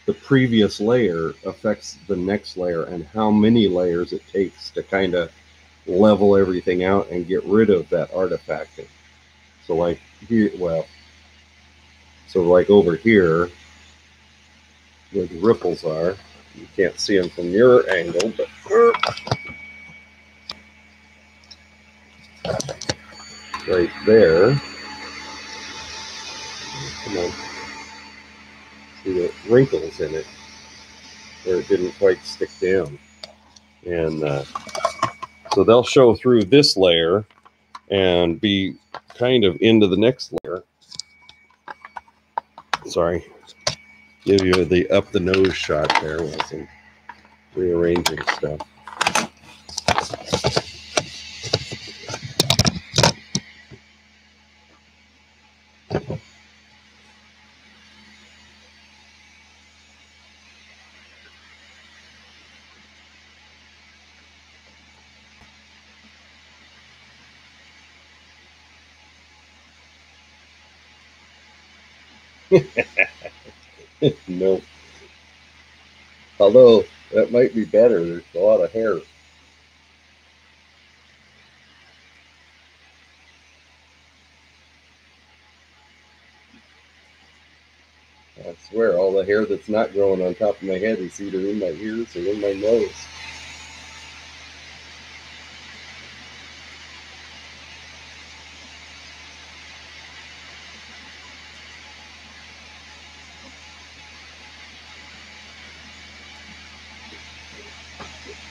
the previous layer affects the next layer and how many layers it takes to kind of level everything out and get rid of that artifacting. So like here, so like over here, where the ripples are, you can't see them from your angle, but right there, come on, see the wrinkles in it where it didn't quite stick down. And so they'll show through this layer and be kind of into the next layer. Sorry, give you the up the nose shot there with some rearranging stuff. No. Although that might be better. There's a lot of hair. I swear, all the hair that's not growing on top of my head is either in my ears or in my nose.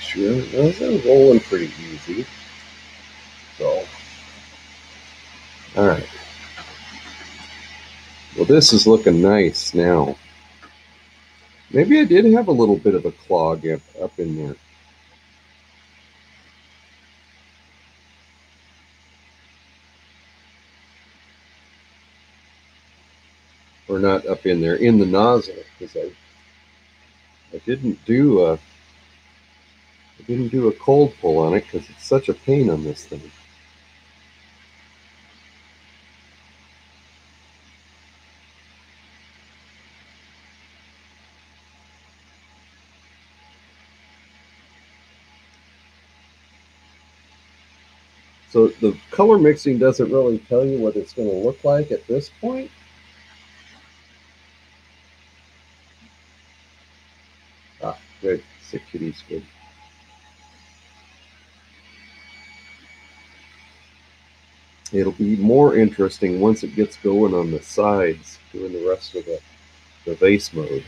Sure, those are rolling pretty easy. So, all right. Well, this is looking nice now. Maybe I did have a little bit of a clog up in there. Or not up in there, in the nozzle, because I didn't do a cold pull on it because it's such a pain on this thing. So the color mixing doesn't really tell you what it's going to look like at this point. Ah, good. Sick kitty's good. It'll be more interesting once it gets going on the sides, doing the rest of the vase mode.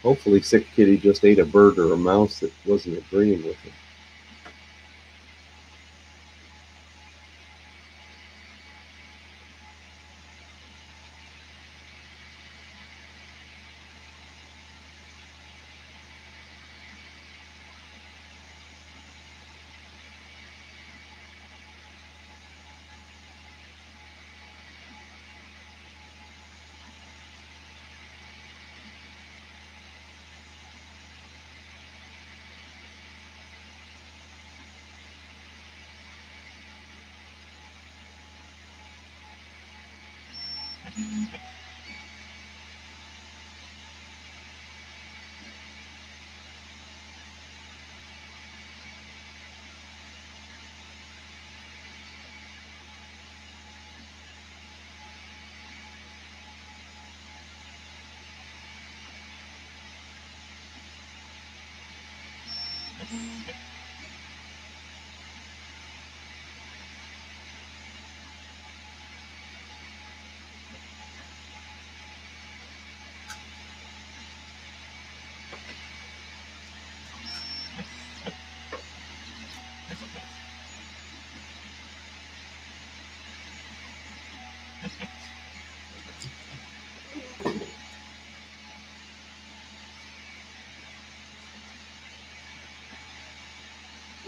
Hopefully Sick Kitty just ate a bird or a mouse that wasn't agreeing with him.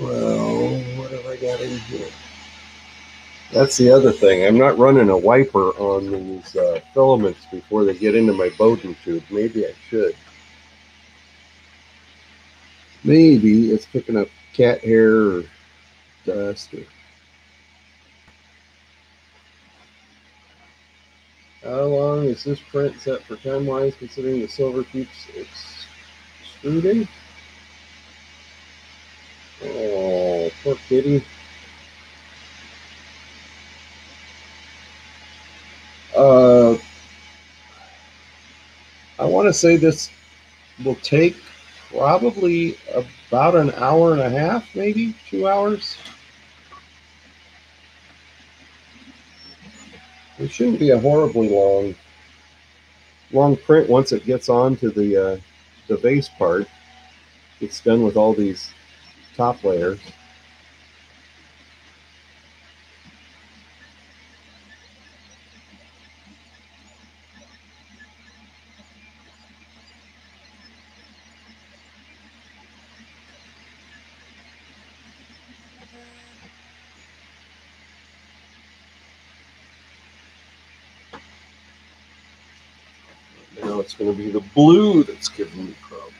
Well, what have I got in here? That's the other thing. I'm not running a wiper on these filaments before they get into my Bowden tube. Maybe I should. Maybe it's picking up cat hair or dust. How long is this print set for time-wise, considering the silver keeps extruding? Oh, poor kitty. I want to say this will take probably about an hour and a half, maybe 2 hours. It shouldn't be a horribly long print once it gets onto the base part. It's done with all these top layers. Now it's going to be the blue that's giving me problems.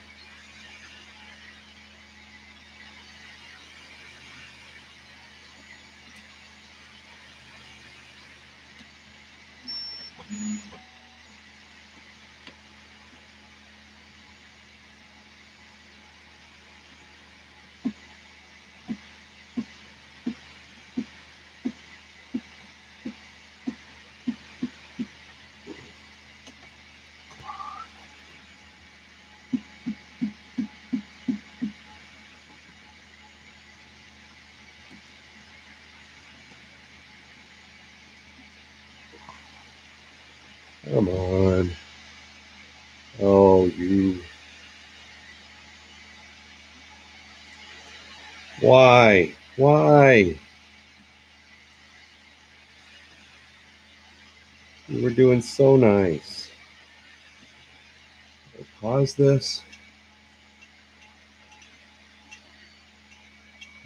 Come on. Oh, you. Why? Why? You were doing so nice. Pause this.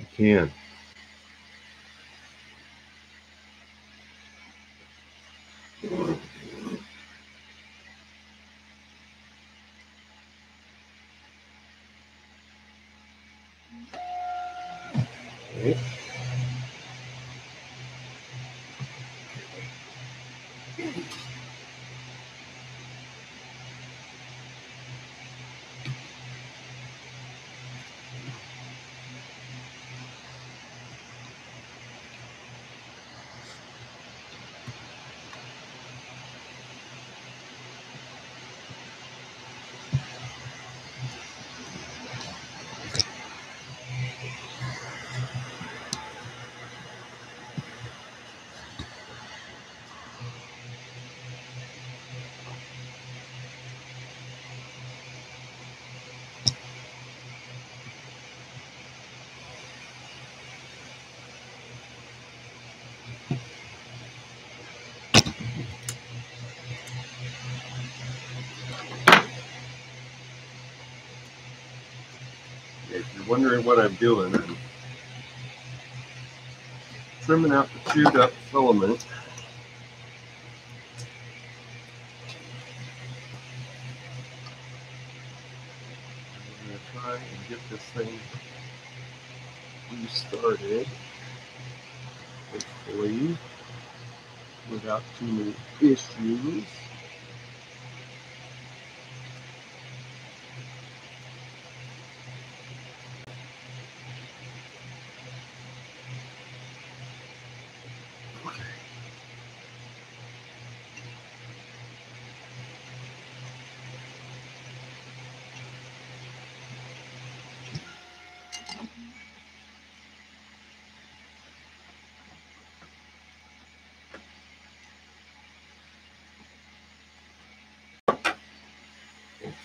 I can't. Okay. If you're wondering what I'm doing, I'm trimming out the chewed up filament. I'm going to try and get this thing restarted, hopefully without too many issues.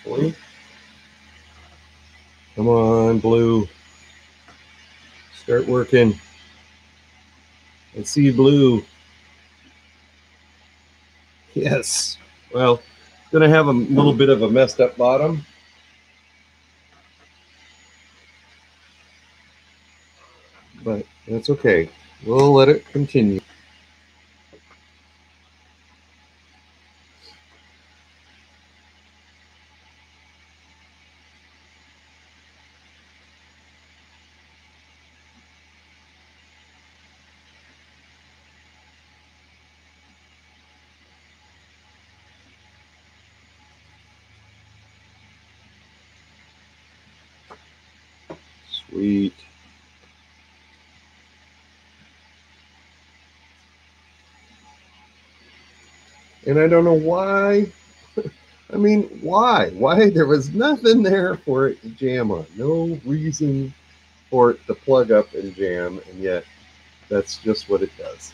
Hopefully. Come on, blue. Start working. I see blue. Yes. Well, it's going to have a little bit of a messed up bottom. But that's okay. We'll let it continue. Sweet. And I don't know why. I mean, why? Why? There was nothing there for it to jam on. No reason for it to plug up and jam, and yet that's just what it does.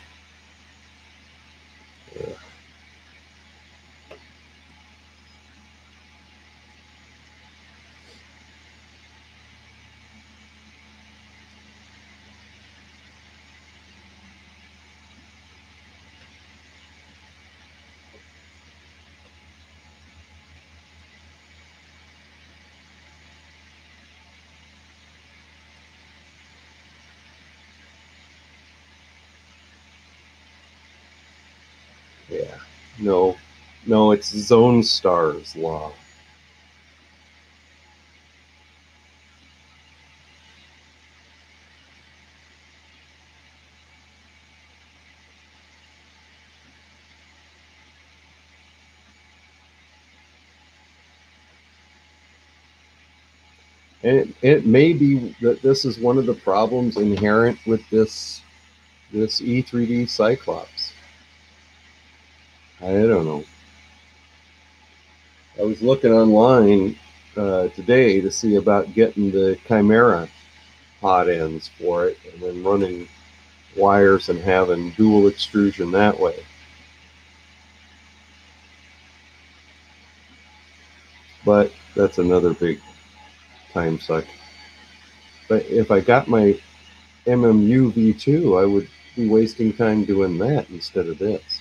Yeah. Yeah. No, it's Zone Star's law. And it may be that this is one of the problems inherent with this E3D Cyclops. I don't know. I was looking online today to see about getting the Chimera hot ends for it and then running wires and having dual extrusion that way. But that's another big time suck. But if I got my MMU V2, I would be wasting time doing that instead of this.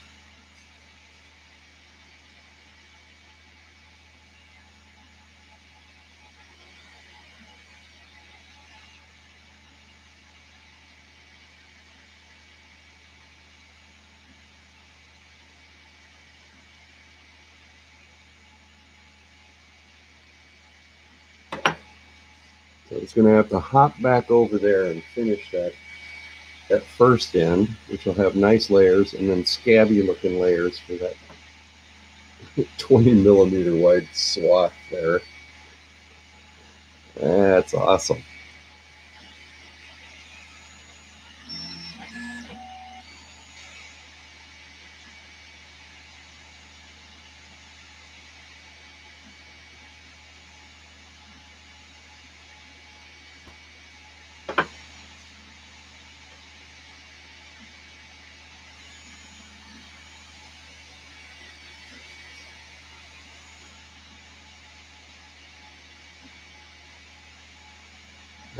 So it's going to have to hop back over there and finish that first end, which will have nice layers and then scabby looking layers for that 20 millimeter wide swath there. That's awesome.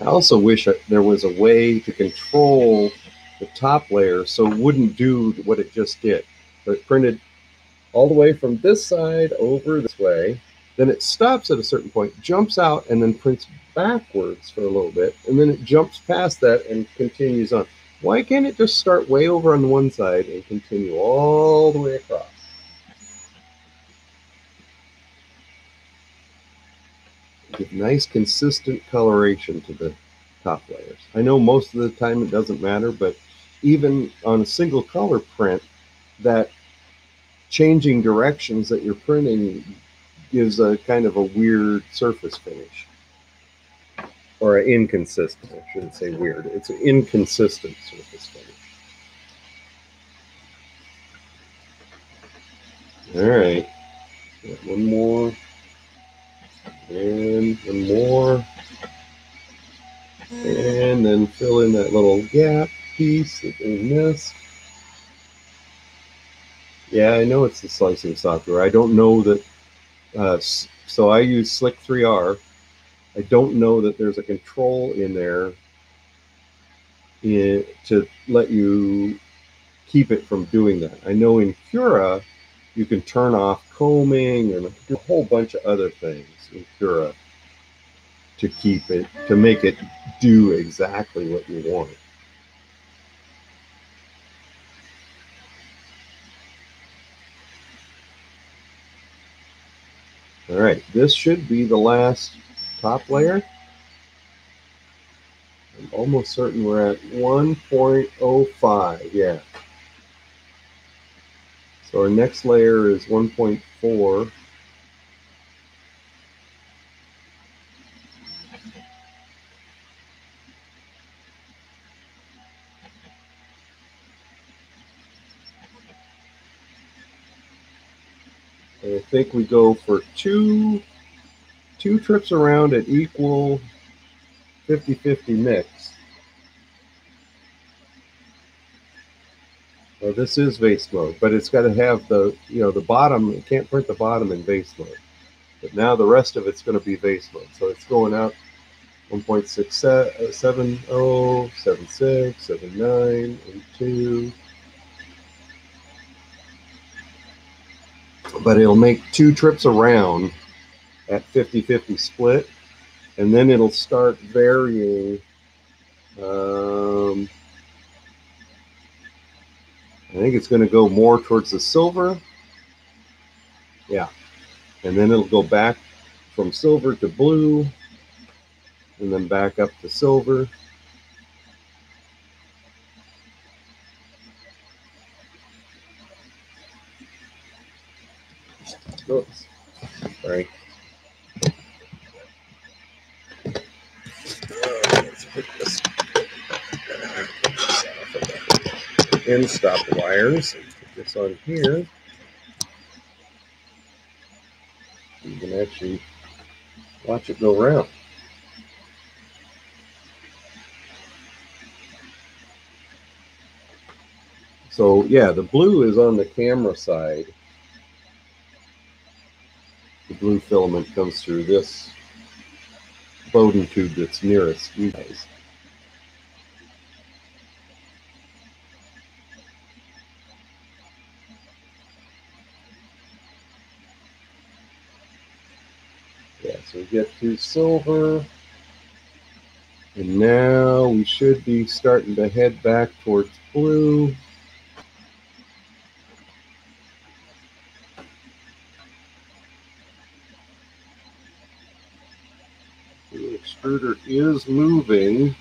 I also wish there was a way to control the top layer so it wouldn't do what it just did. So it printed all the way from this side over this way, Then it stops at a certain point, jumps out, and then prints backwards for a little bit, and then it jumps past that and continues on. Why can't it just start way over on one side and continue all the way across? Give nice consistent coloration to the top layers. I know most of the time it doesn't matter, but even on a single color print, that changing directions that you're printing gives a kind of a weird surface finish. Or an inconsistent, I shouldn't say weird, it's an inconsistent surface finish. All right, one more, and one more, and then fill in that little gap piece that they missed. Yeah, I know it's the slicing software. I don't know that, so I use Slick 3R. I don't know that there's a control in there to let you keep it from doing that. I know in Cura, you can turn off combing and do a whole bunch of other things in Cura to keep it, to make it do exactly what you want. All right, this should be the last top layer. I'm almost certain we're at 1.05, yeah. So our next layer is 1.4. And I think we go for two trips around at equal 50-50 mix. Well, this is vase mode, but it's got to have the, the bottom. It can't print the bottom in vase mode. But now the rest of it's going to be vase mode. So it's going out 1.670, 76, 79, and 2. But it'll make two trips around at 50-50 split. And then it'll start varying. I think it's going to go more towards the silver. Yeah. And then it'll go back from silver to blue, and then back up to silver. Oops. Sorry. Let's put this off of the end stop wires. Put this on here. You can actually watch it go around. So yeah, the blue is on the camera side. The blue filament comes through this Bowden tube that's nearest you guys. Yeah, so we get to silver. And now we should be starting to head back towards blue. The extruder is moving.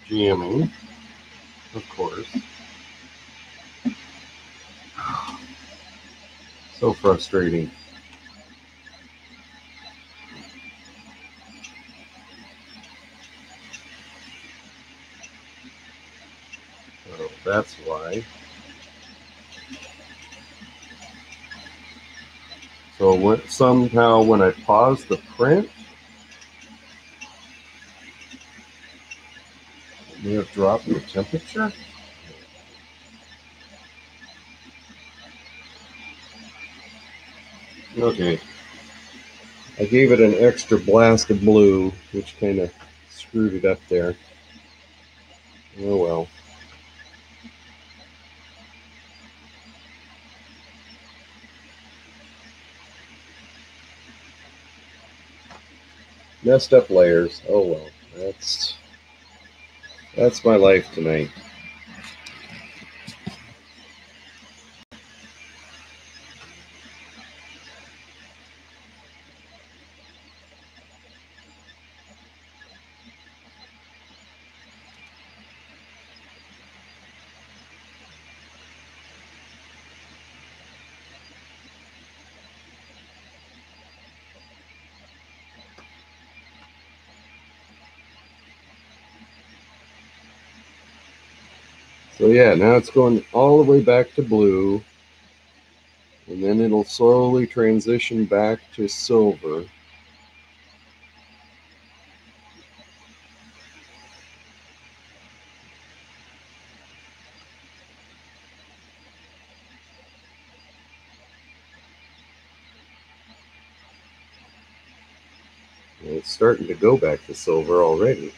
Jamming, of course. So frustrating. Oh, that's why. So somehow when I pause the print, it may have dropped the temperature. Okay. I gave it an extra blast of blue, which kind of screwed it up there. Oh well. Messed up layers. Oh well. That's my life tonight. So yeah, now it's going all the way back to blue, and then it'll slowly transition back to silver. And it's starting to go back to silver already.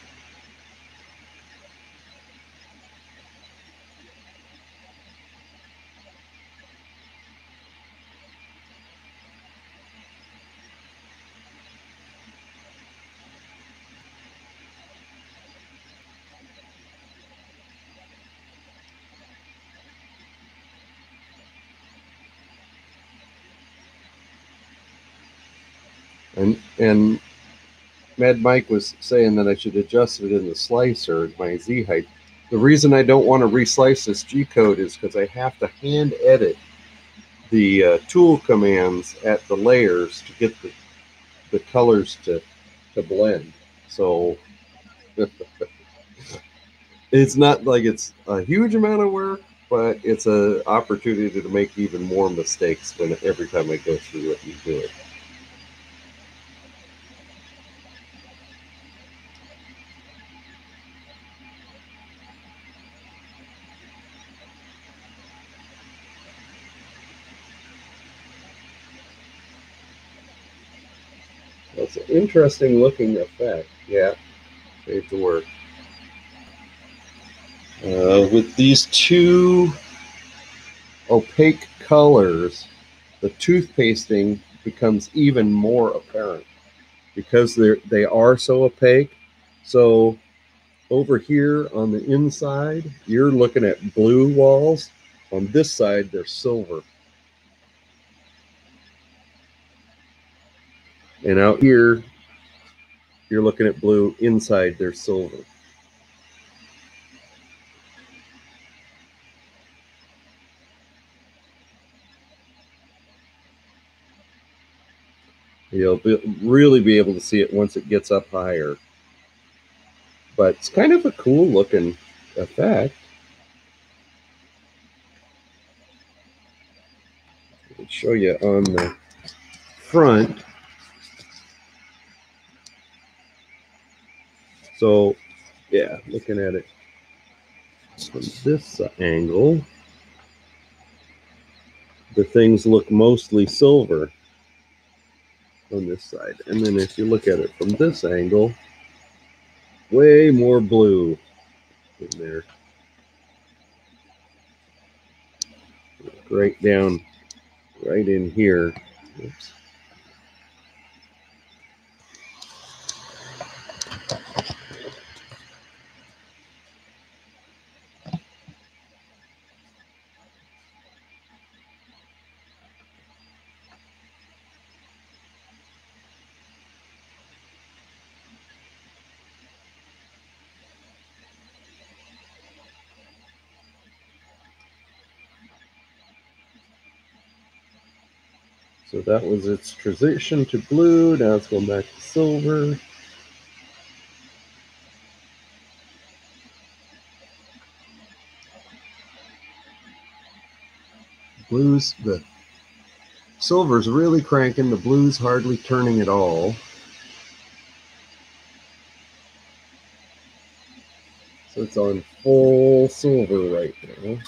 And Mad Mike was saying that I should adjust it in the slicer, my Z height. The reason I don't want to reslice this G code is because I have to hand edit the tool commands at the layers to get the colors to blend. So it's not like it's a huge amount of work, but it's an opportunity to make even more mistakes when every time I go through it and do it. That's an interesting looking effect. Yeah, made to work. With these two opaque colors, the toothpasting becomes even more apparent because they are so opaque. So over here on the inside, you're looking at blue walls. On this side, they're silver. And out here, you're looking at blue. Inside, they're silver. You'll really be able to see it once it gets up higher. But it's kind of a cool looking effect. I'll show you on the front. So, yeah, looking at it from this angle, the things look mostly silver on this side. And then if you look at it from this angle, way more blue in there. Right down, right in here. Oops. So that was its transition to blue. Now it's going back to silver. Blues, the silver's really cranking. The blue's hardly turning at all. So it's on full silver right now.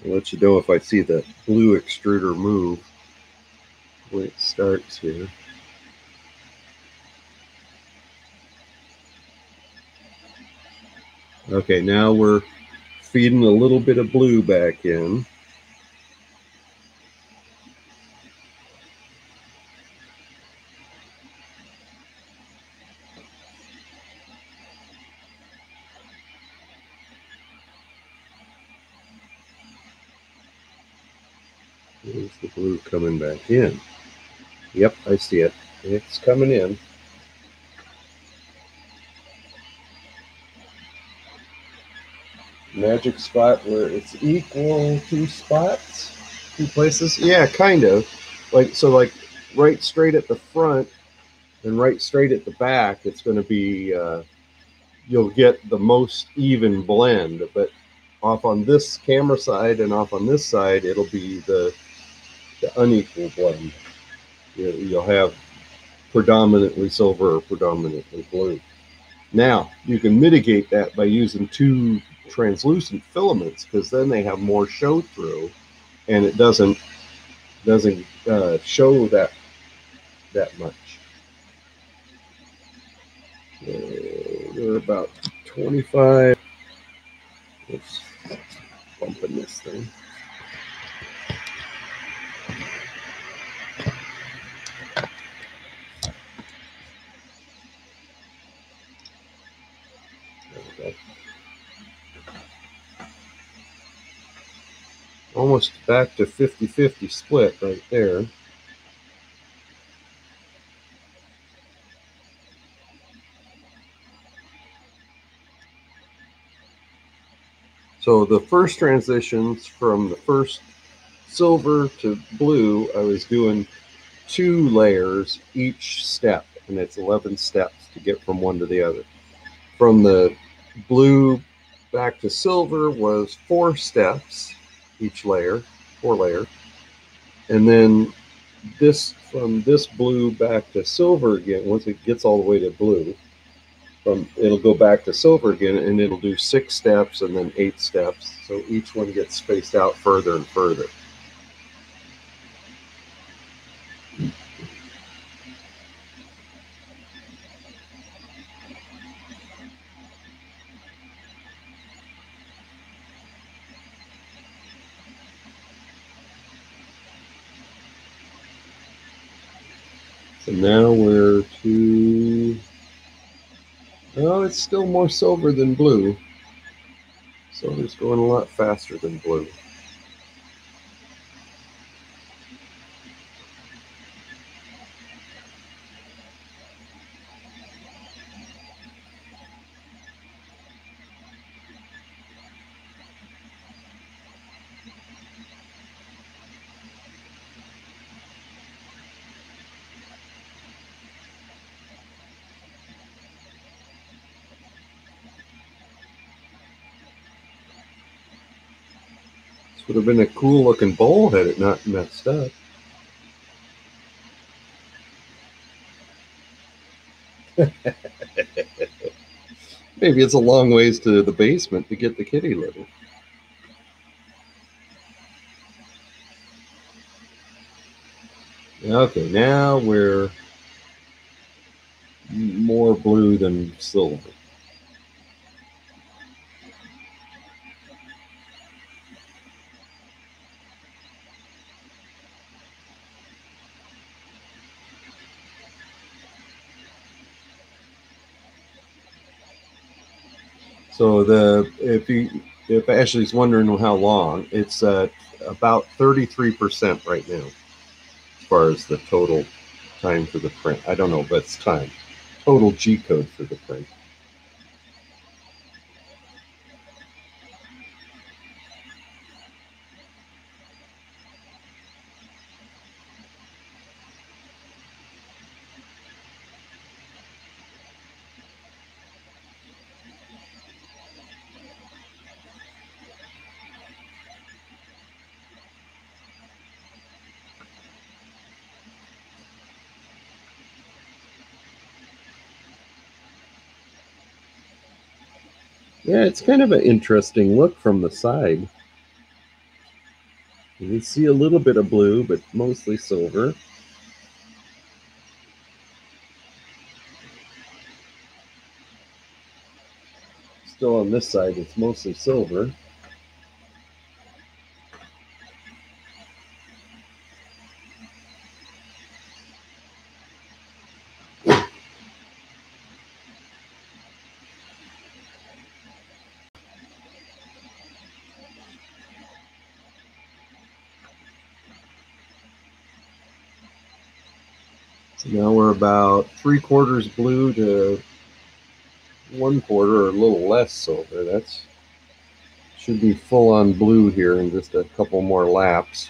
I'll let you know if I see the blue extruder move when it starts here. Okay, now we're feeding a little bit of blue back in. There's the blue coming back in. Yep, I see it. It's coming in. Magic spot where it's equal two spots, two places. Yeah, kind of. Like so, like right straight at the front and right straight at the back. It's going to be you'll get the most even blend, but off on this camera side and off on this side, it'll be the unequal blend. You'll have predominantly silver or predominantly blue. Now, you can mitigate that by using two translucent filaments, because then they have more show through, and it doesn't show that much. They're about 25. Let's bumping this thing. Almost back to 50-50 split right there. So the first transitions from the first silver to blue, I was doing 2 layers each step, and it's 11 steps to get from one to the other. From the blue back to silver was 4 steps each layer, 4 layers. And then this, from this blue back to silver again, once it gets all the way to blue, it'll go back to silver again, and it'll do 6 steps and then 8 steps. So each one gets spaced out further and further. So now we're to, oh, it's still more silver than blue. Silver's going a lot faster than blue. Would have been a cool looking bowl had it not messed up. Maybe it's a long ways to the basement to get the kitty litter. Okay, now we're more blue than silver. So if Ashley's wondering how long, it's about 33% right now, as far as the total time for the print. I don't know, but it's time. Total G code for the print. Yeah, it's kind of an interesting look from the side. You can see a little bit of blue, but mostly silver. Still on this side, it's mostly silver. So now we're about 3/4 blue to 1/4, or a little less silver. That's should be full on blue here in just a couple more laps.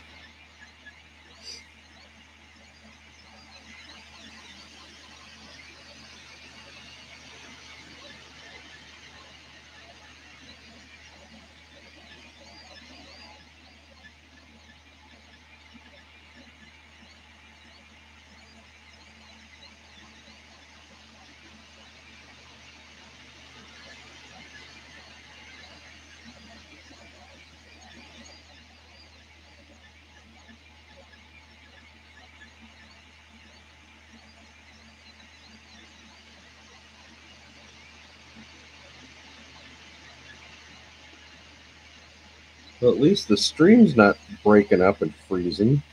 Well, at least the stream's not breaking up and freezing.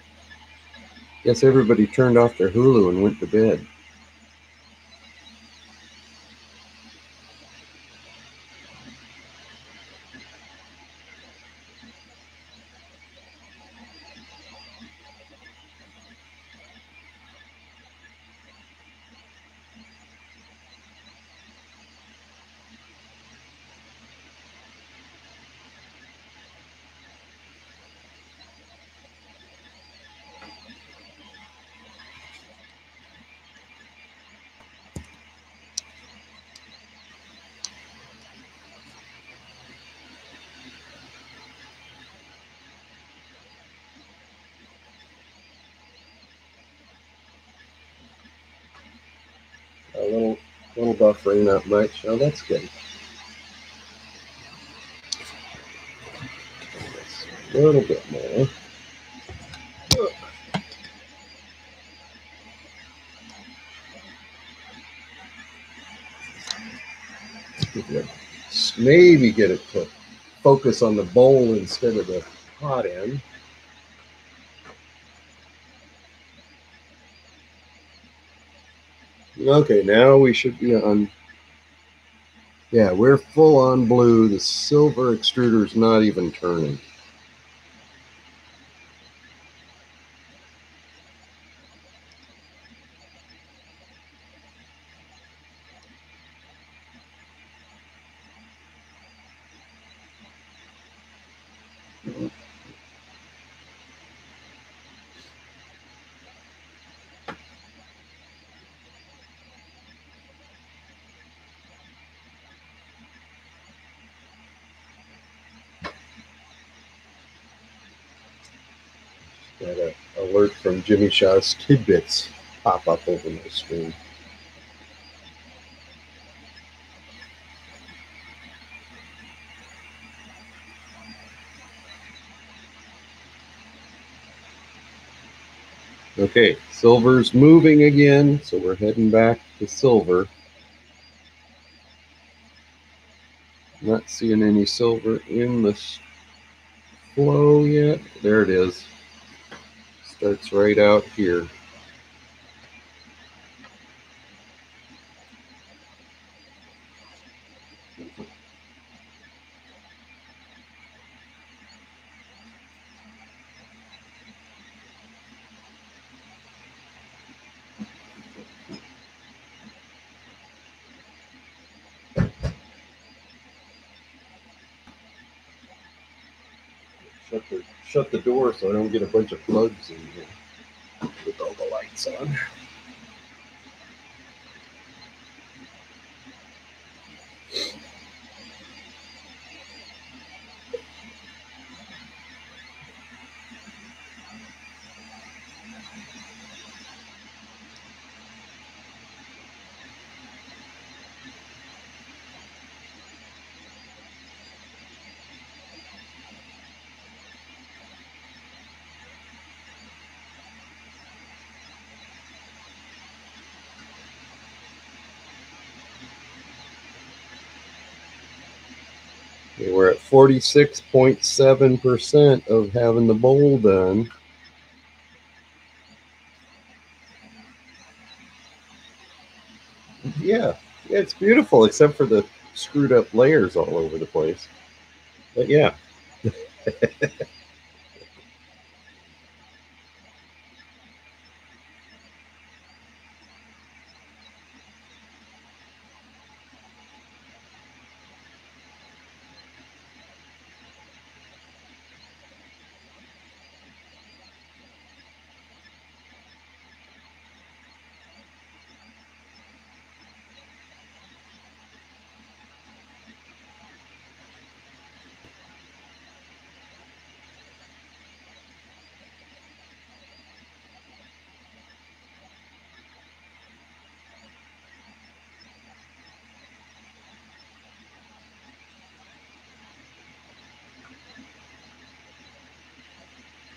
Guess everybody turned off their Hulu and went to bed. A little buffering, not much. Oh, that's good. A little bit more. Maybe get it to focus on the bowl instead of the hot end. Okay, now we should be on. Yeah, we're full on blue. The silver extruder's not even turning. Got an alert from Jimmy Shaw's Tidbits pop up over my screen. Okay, silver's moving again, so we're heading back to silver. Not seeing any silver in the flow yet. There it is. Starts right out here. Shut the door so I don't get a bunch of plugs in here with all the lights on. Okay, we're at 46.7% of having the bowl done. Yeah, it's beautiful, except for the screwed up layers all over the place. But yeah.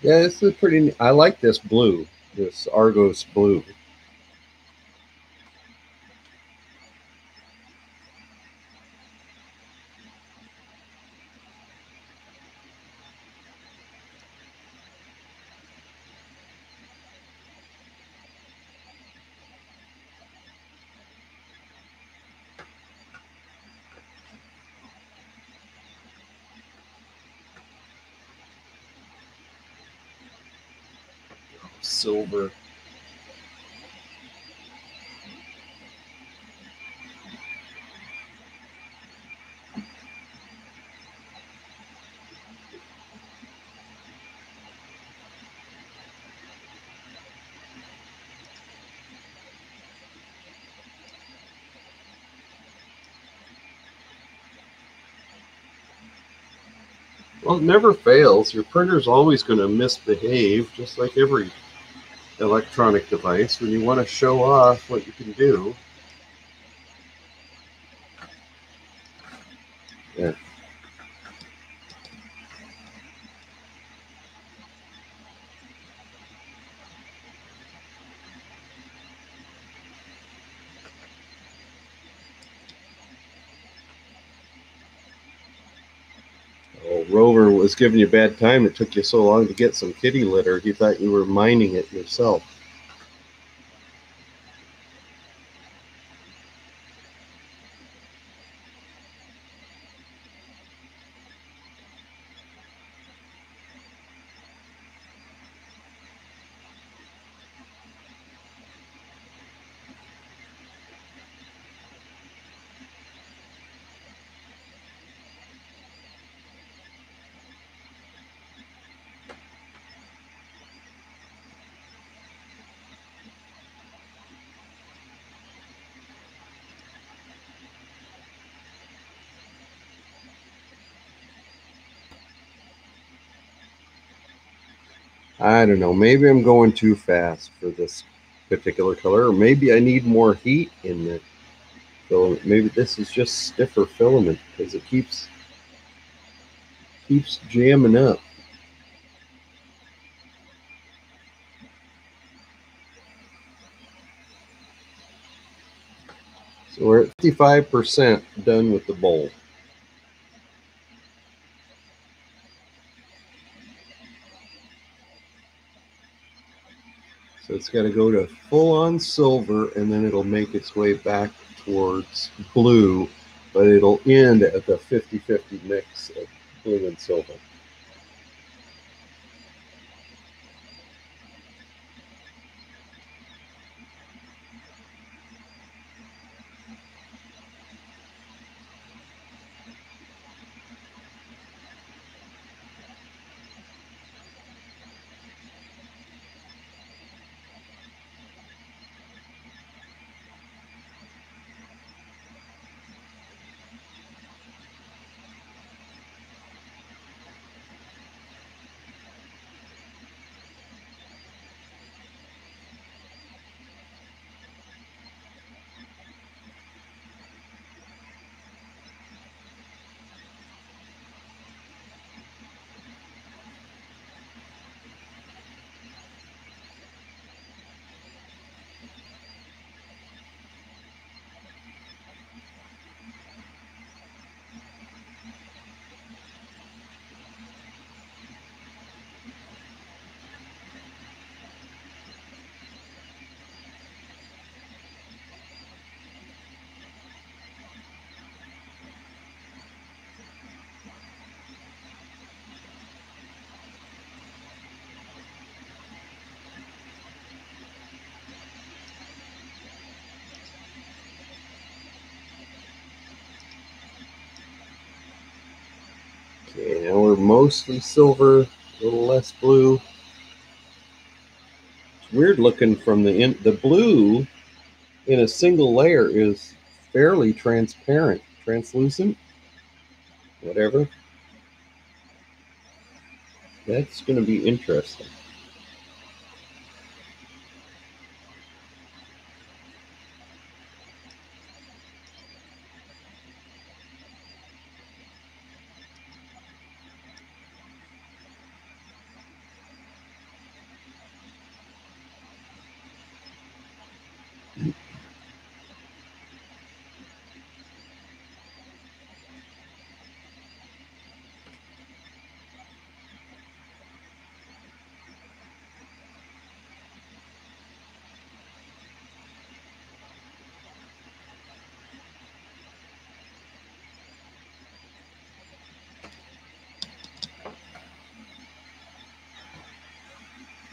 Yeah, this is pretty. I like this blue, this Argos blue. Silver. Well, it never fails. Your printer's always going to misbehave, just like every electronic device. When you want to show off what you can do, yeah. Oh, Rover was giving you a bad time. It took you so long to get some kitty litter. He thought you were mining it yourself. I don't know. Maybe I'm going too fast for this particular color, or maybe I need more heat in the filament. Maybe this is just stiffer filament because it keeps jamming up. So we're at 55% done with the bowl. So it's got to go to full on silver and then it'll make its way back towards blue, but it'll end at the 50-50 mix of blue and silver. Okay, now we're mostly silver, a little less blue. It's weird looking from the blue in a single layer is fairly transparent, translucent, whatever. That's going to be interesting.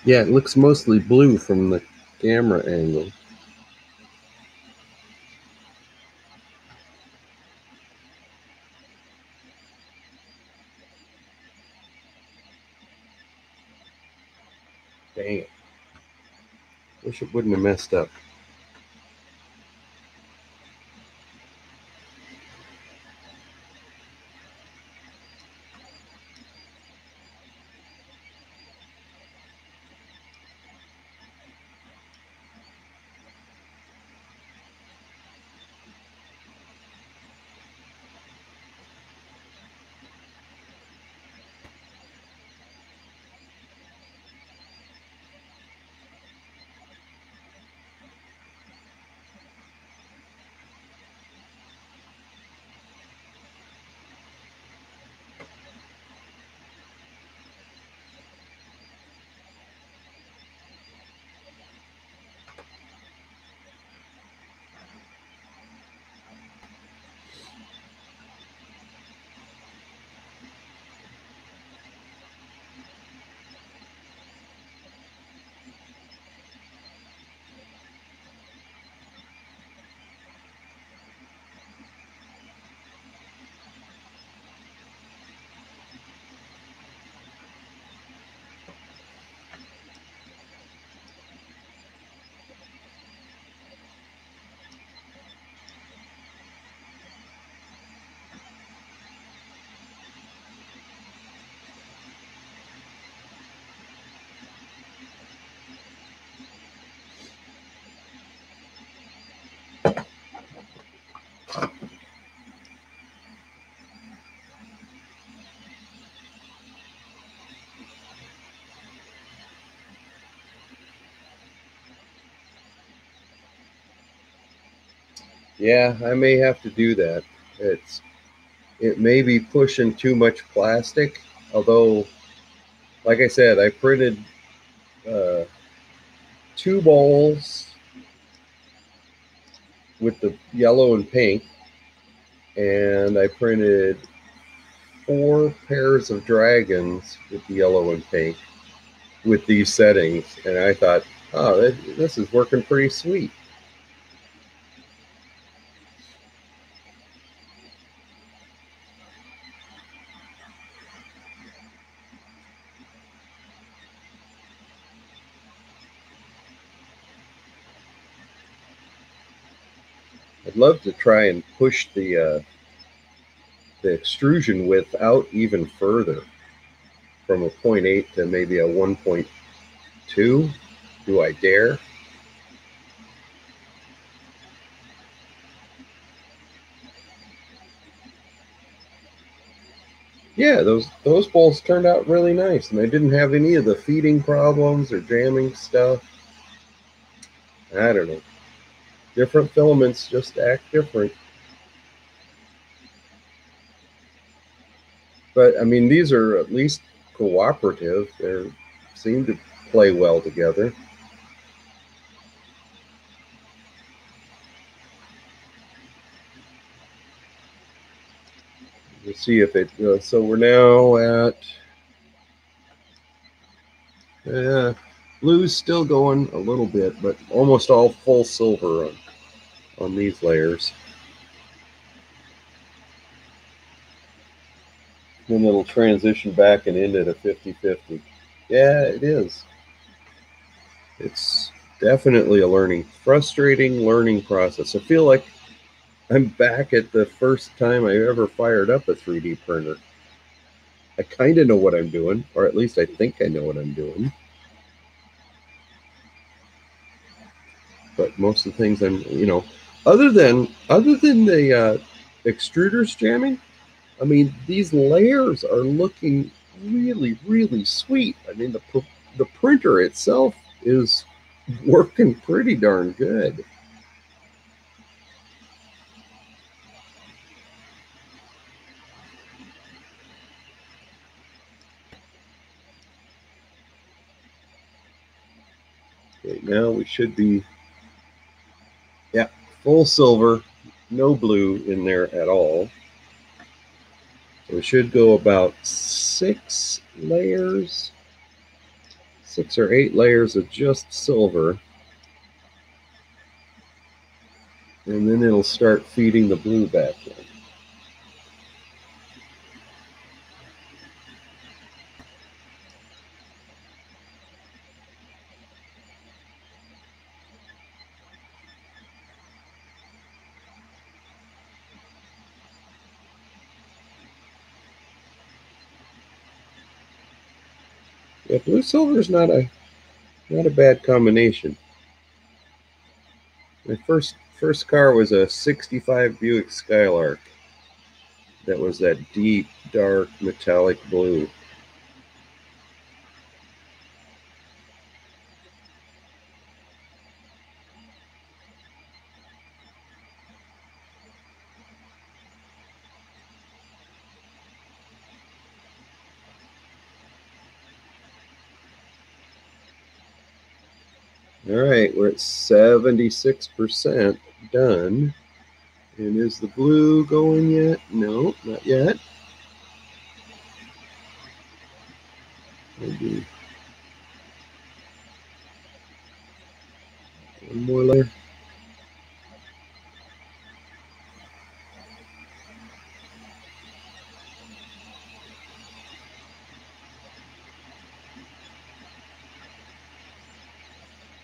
Yeah, it looks mostly blue from the camera angle. Dang it. Wish it wouldn't have messed up. Yeah, I may have to do that. It may be pushing too much plastic, although, like I said, I printed uh, 2 bowls with the yellow and pink, and I printed 4 pairs of dragons with the yellow and pink with these settings, and I thought, oh, this is working pretty sweet. I'd love to try and push the extrusion width out even further from a 0.8 to maybe a 1.2. Do I dare? Yeah, those bowls turned out really nice, and they didn't have any of the feeding problems or jamming stuff. I don't know. Different filaments just act different. But I mean, these are at least cooperative. They seem to play well together. Let's see if it. So we're now at. Blue's still going a little bit, but almost all full silver on these layers. Then it'll transition back and end at a 50-50. Yeah, it is. It's definitely a frustrating learning process. I feel like I'm back at the first time I ever fired up a 3D printer. I kind of know what I'm doing, or at least I think I know what I'm doing. But most of the things other than the extruders jamming, I mean, these layers are looking really, really sweet. I mean, the printer itself is working pretty darn good. Okay, now we should be, yeah, full silver, no blue in there at all. So we should go about 6 layers, 6 or 8 layers of just silver. And then it'll start feeding the blue back in. Yeah, blue silver is not a bad combination. My first car was a '65 Buick Skylark. That was that deep, dark, metallic blue. All right, we're at 76% done. And is the blue going yet? No, not yet. Maybe one more layer.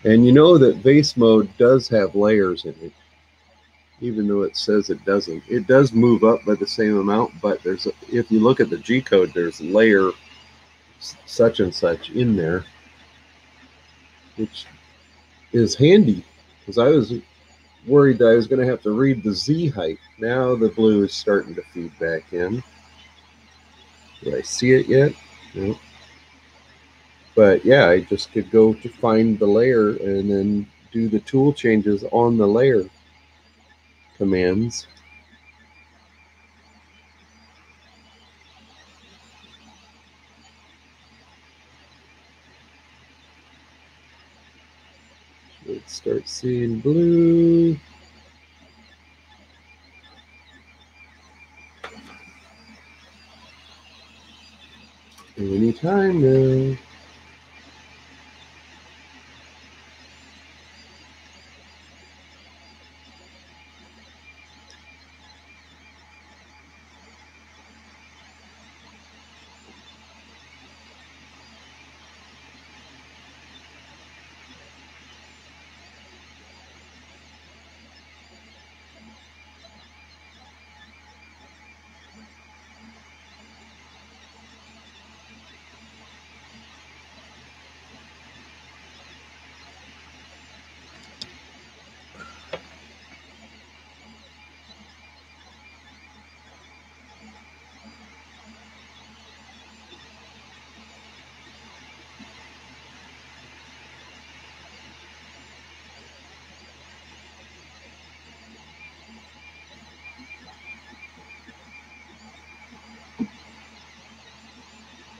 And you know that vase mode does have layers in it, even though it says it doesn't. It does move up by the same amount, but if you look at the G code, there's layer such and such in there, which is handy because I was worried that I was going to have to read the Z height. Now the blue is starting to feed back in. Did I see it yet? No. But yeah, I just could go to find the layer and then do the tool changes on the layer commands. Let's start seeing blue. Anytime now.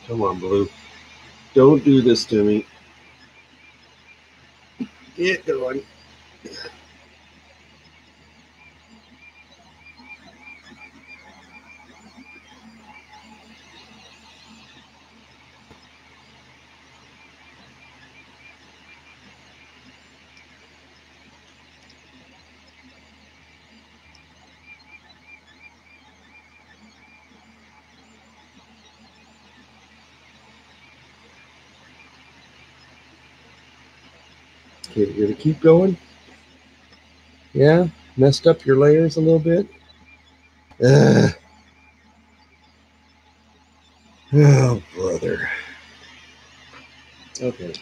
Come on, blue. Don't do this to me. Get going. Okay, did it keep going? Yeah, messed up your layers a little bit. Oh, brother. Okay.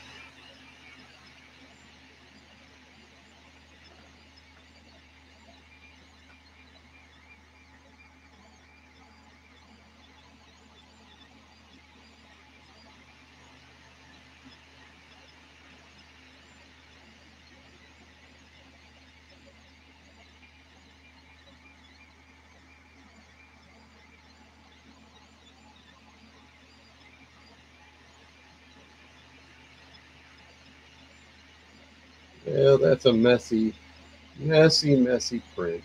Yeah, that's a messy, messy print.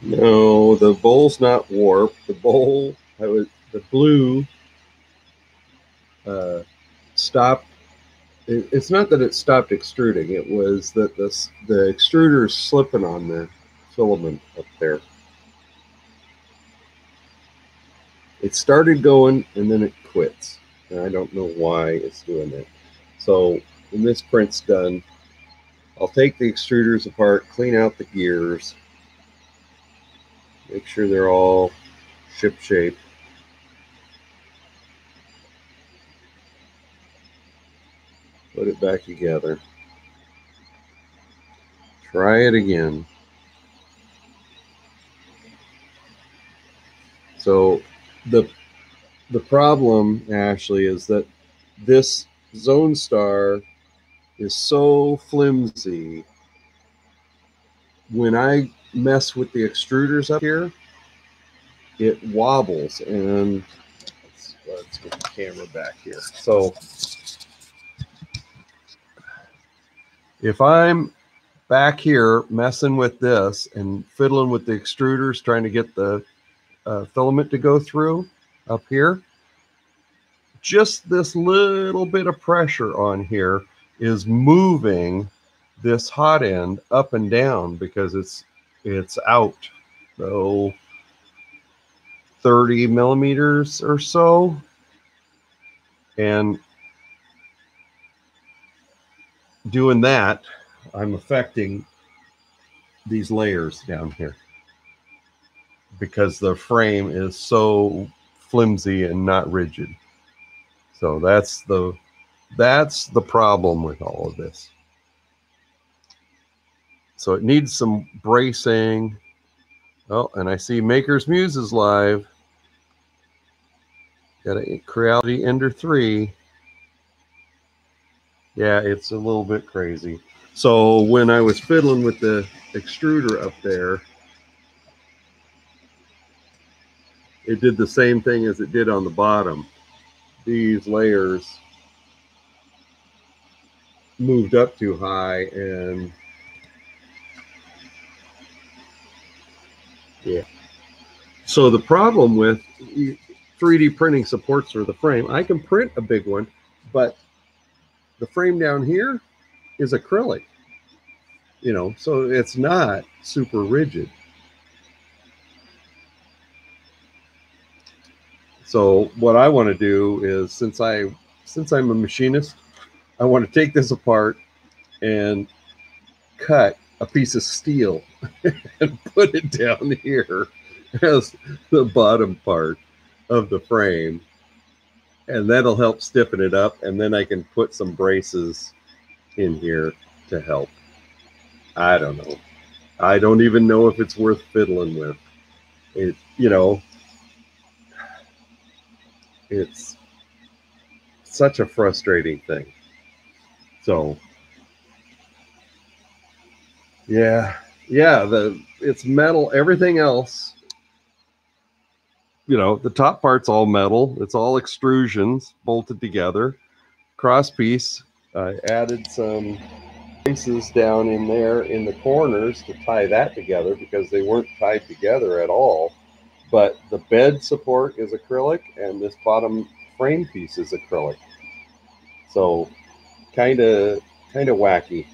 No, the bowl's not warped. The bowl, the blue uh, stopped. It's not that it stopped extruding. It was that the extruder is slipping on the filament up there. It started going and then it quits. And I don't know why it's doing that. So when this print's done, I'll take the extruders apart, clean out the gears, make sure they're all ship shape. Put it back together. Try it again. So the problem, Ashley, is that this Zone Star is so flimsy. When I mess with the extruders up here, it wobbles. And let's get the camera back here. So if I'm back here messing with this and fiddling with the extruders, trying to get the filament to go through up here, just this little bit of pressure on here is moving this hot end up and down because it's out, so 30 millimeters or so. And doing that, I'm affecting these layers down here because the frame is so flimsy and not rigid. So that's the problem with all of this. So it needs some bracing. Oh, and I see Maker's Muse is live. Got a Creality Ender 3. Yeah, it's a little bit crazy. So when I was fiddling with the extruder up there, it did the same thing as it did on the bottom. These layers moved up too high, and yeah. So the problem with 3D printing supports for the frame, I can print a big one, but the frame down here is acrylic, you know, so it's not super rigid. So what I want to do is, since I'm a machinist, I want to take this apart and cut a piece of steel and put it down here as the bottom part of the frame, and that'll help stiffen it up, and then I can put some braces in here to help. I don't know. I don't even know if it's worth fiddling with. It, you know, it's such a frustrating thing. So yeah, it's metal. Everything else, the top part's all metal. It's all extrusions bolted together. Cross piece. I added some pieces down in there in the corners to tie that together because they weren't tied together at all. But the bed support is acrylic, and this bottom frame piece is acrylic. So kind of wacky.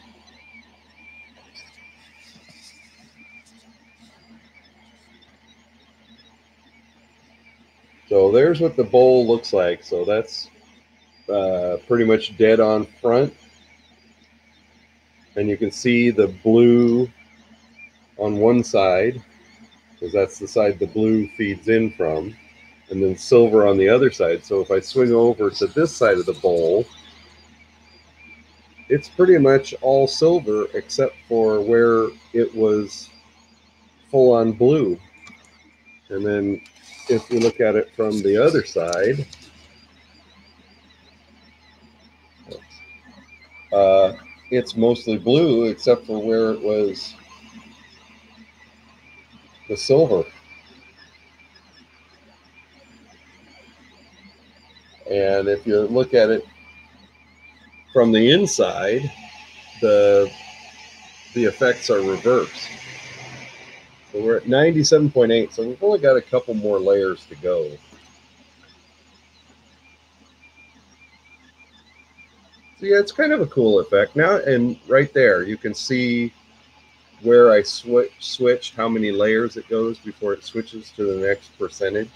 So there's what the bowl looks like. So that's pretty much dead on front. And you can see the blue on one side, because that's the side the blue feeds in from, and then silver on the other side. So if I swing over to this side of the bowl, it's pretty much all silver except for where it was full on blue. And then if we look at it from the other side, it's mostly blue except for where it was the silver. And if you look at it from the inside, the effects are reversed. So we're at 97.8, so we've only got a couple more layers to go. So yeah, it's kind of a cool effect. Now, and right there, you can see where I switched how many layers it goes before it switches to the next percentage.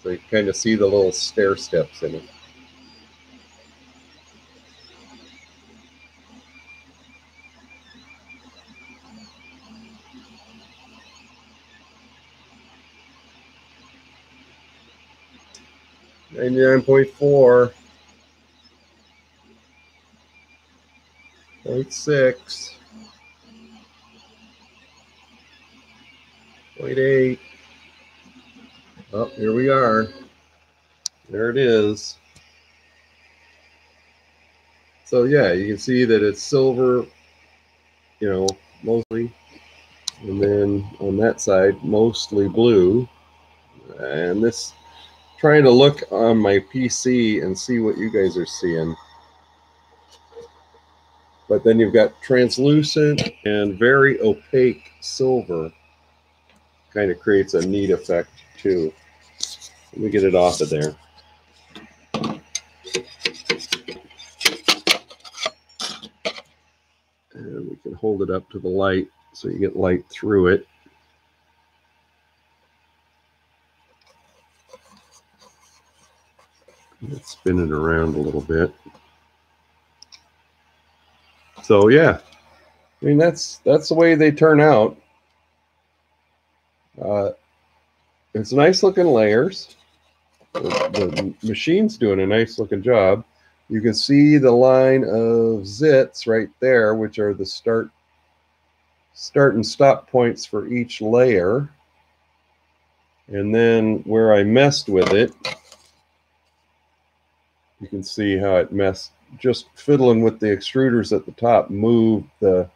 So you kind of see the little stair steps in it. .4, 0.6, 0.8. Oh, here we are. There it is. So yeah, you can see that it's silver, mostly. And then on that side, mostly blue. And this, trying to look on my PC and see what you guys are seeing. But then you've got translucent and very opaque silver. Kind of creates a neat effect too. Let me get it off of there. And we can hold it up to the light so you get light through it. Let's spin it around a little bit. So yeah, I mean that's the way they turn out. It's nice looking layers. The machine's doing a nice looking job. You can see the line of zits right there, which are the start and stop points for each layer. And then where I messed with it, you can see how it messed. Just fiddling with the extruders at the top moved the,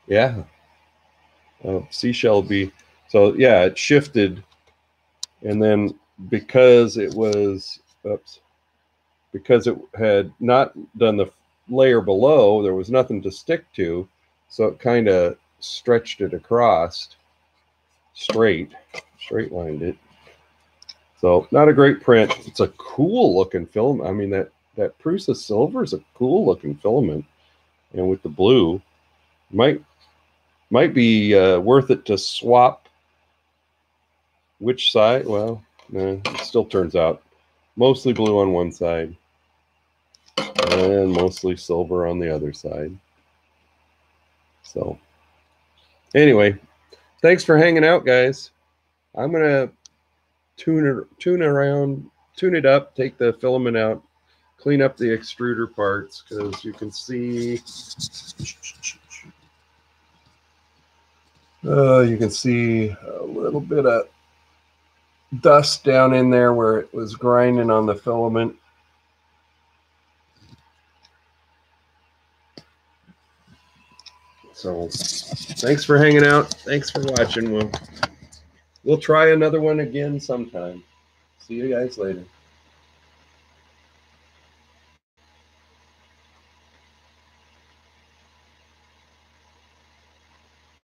yeah, seashell bee. So yeah, it shifted, and then because it was, because it had not done the layer below, there was nothing to stick to, so it kind of stretched it across, straight lined it. So not a great print. It's a cool looking film. I mean, that Prusa silver is a cool looking filament, and with the blue, might be worth it to swap. Which side? Well, it still turns out mostly blue on one side and mostly silver on the other side. So anyway, thanks for hanging out, guys. I'm gonna tune it up, take the filament out, clean up the extruder parts, because you can see You can see a little bit of dust down in there where it was grinding on the filament. So thanks for hanging out. Thanks for watching. We'll try another one again sometime. See you guys later.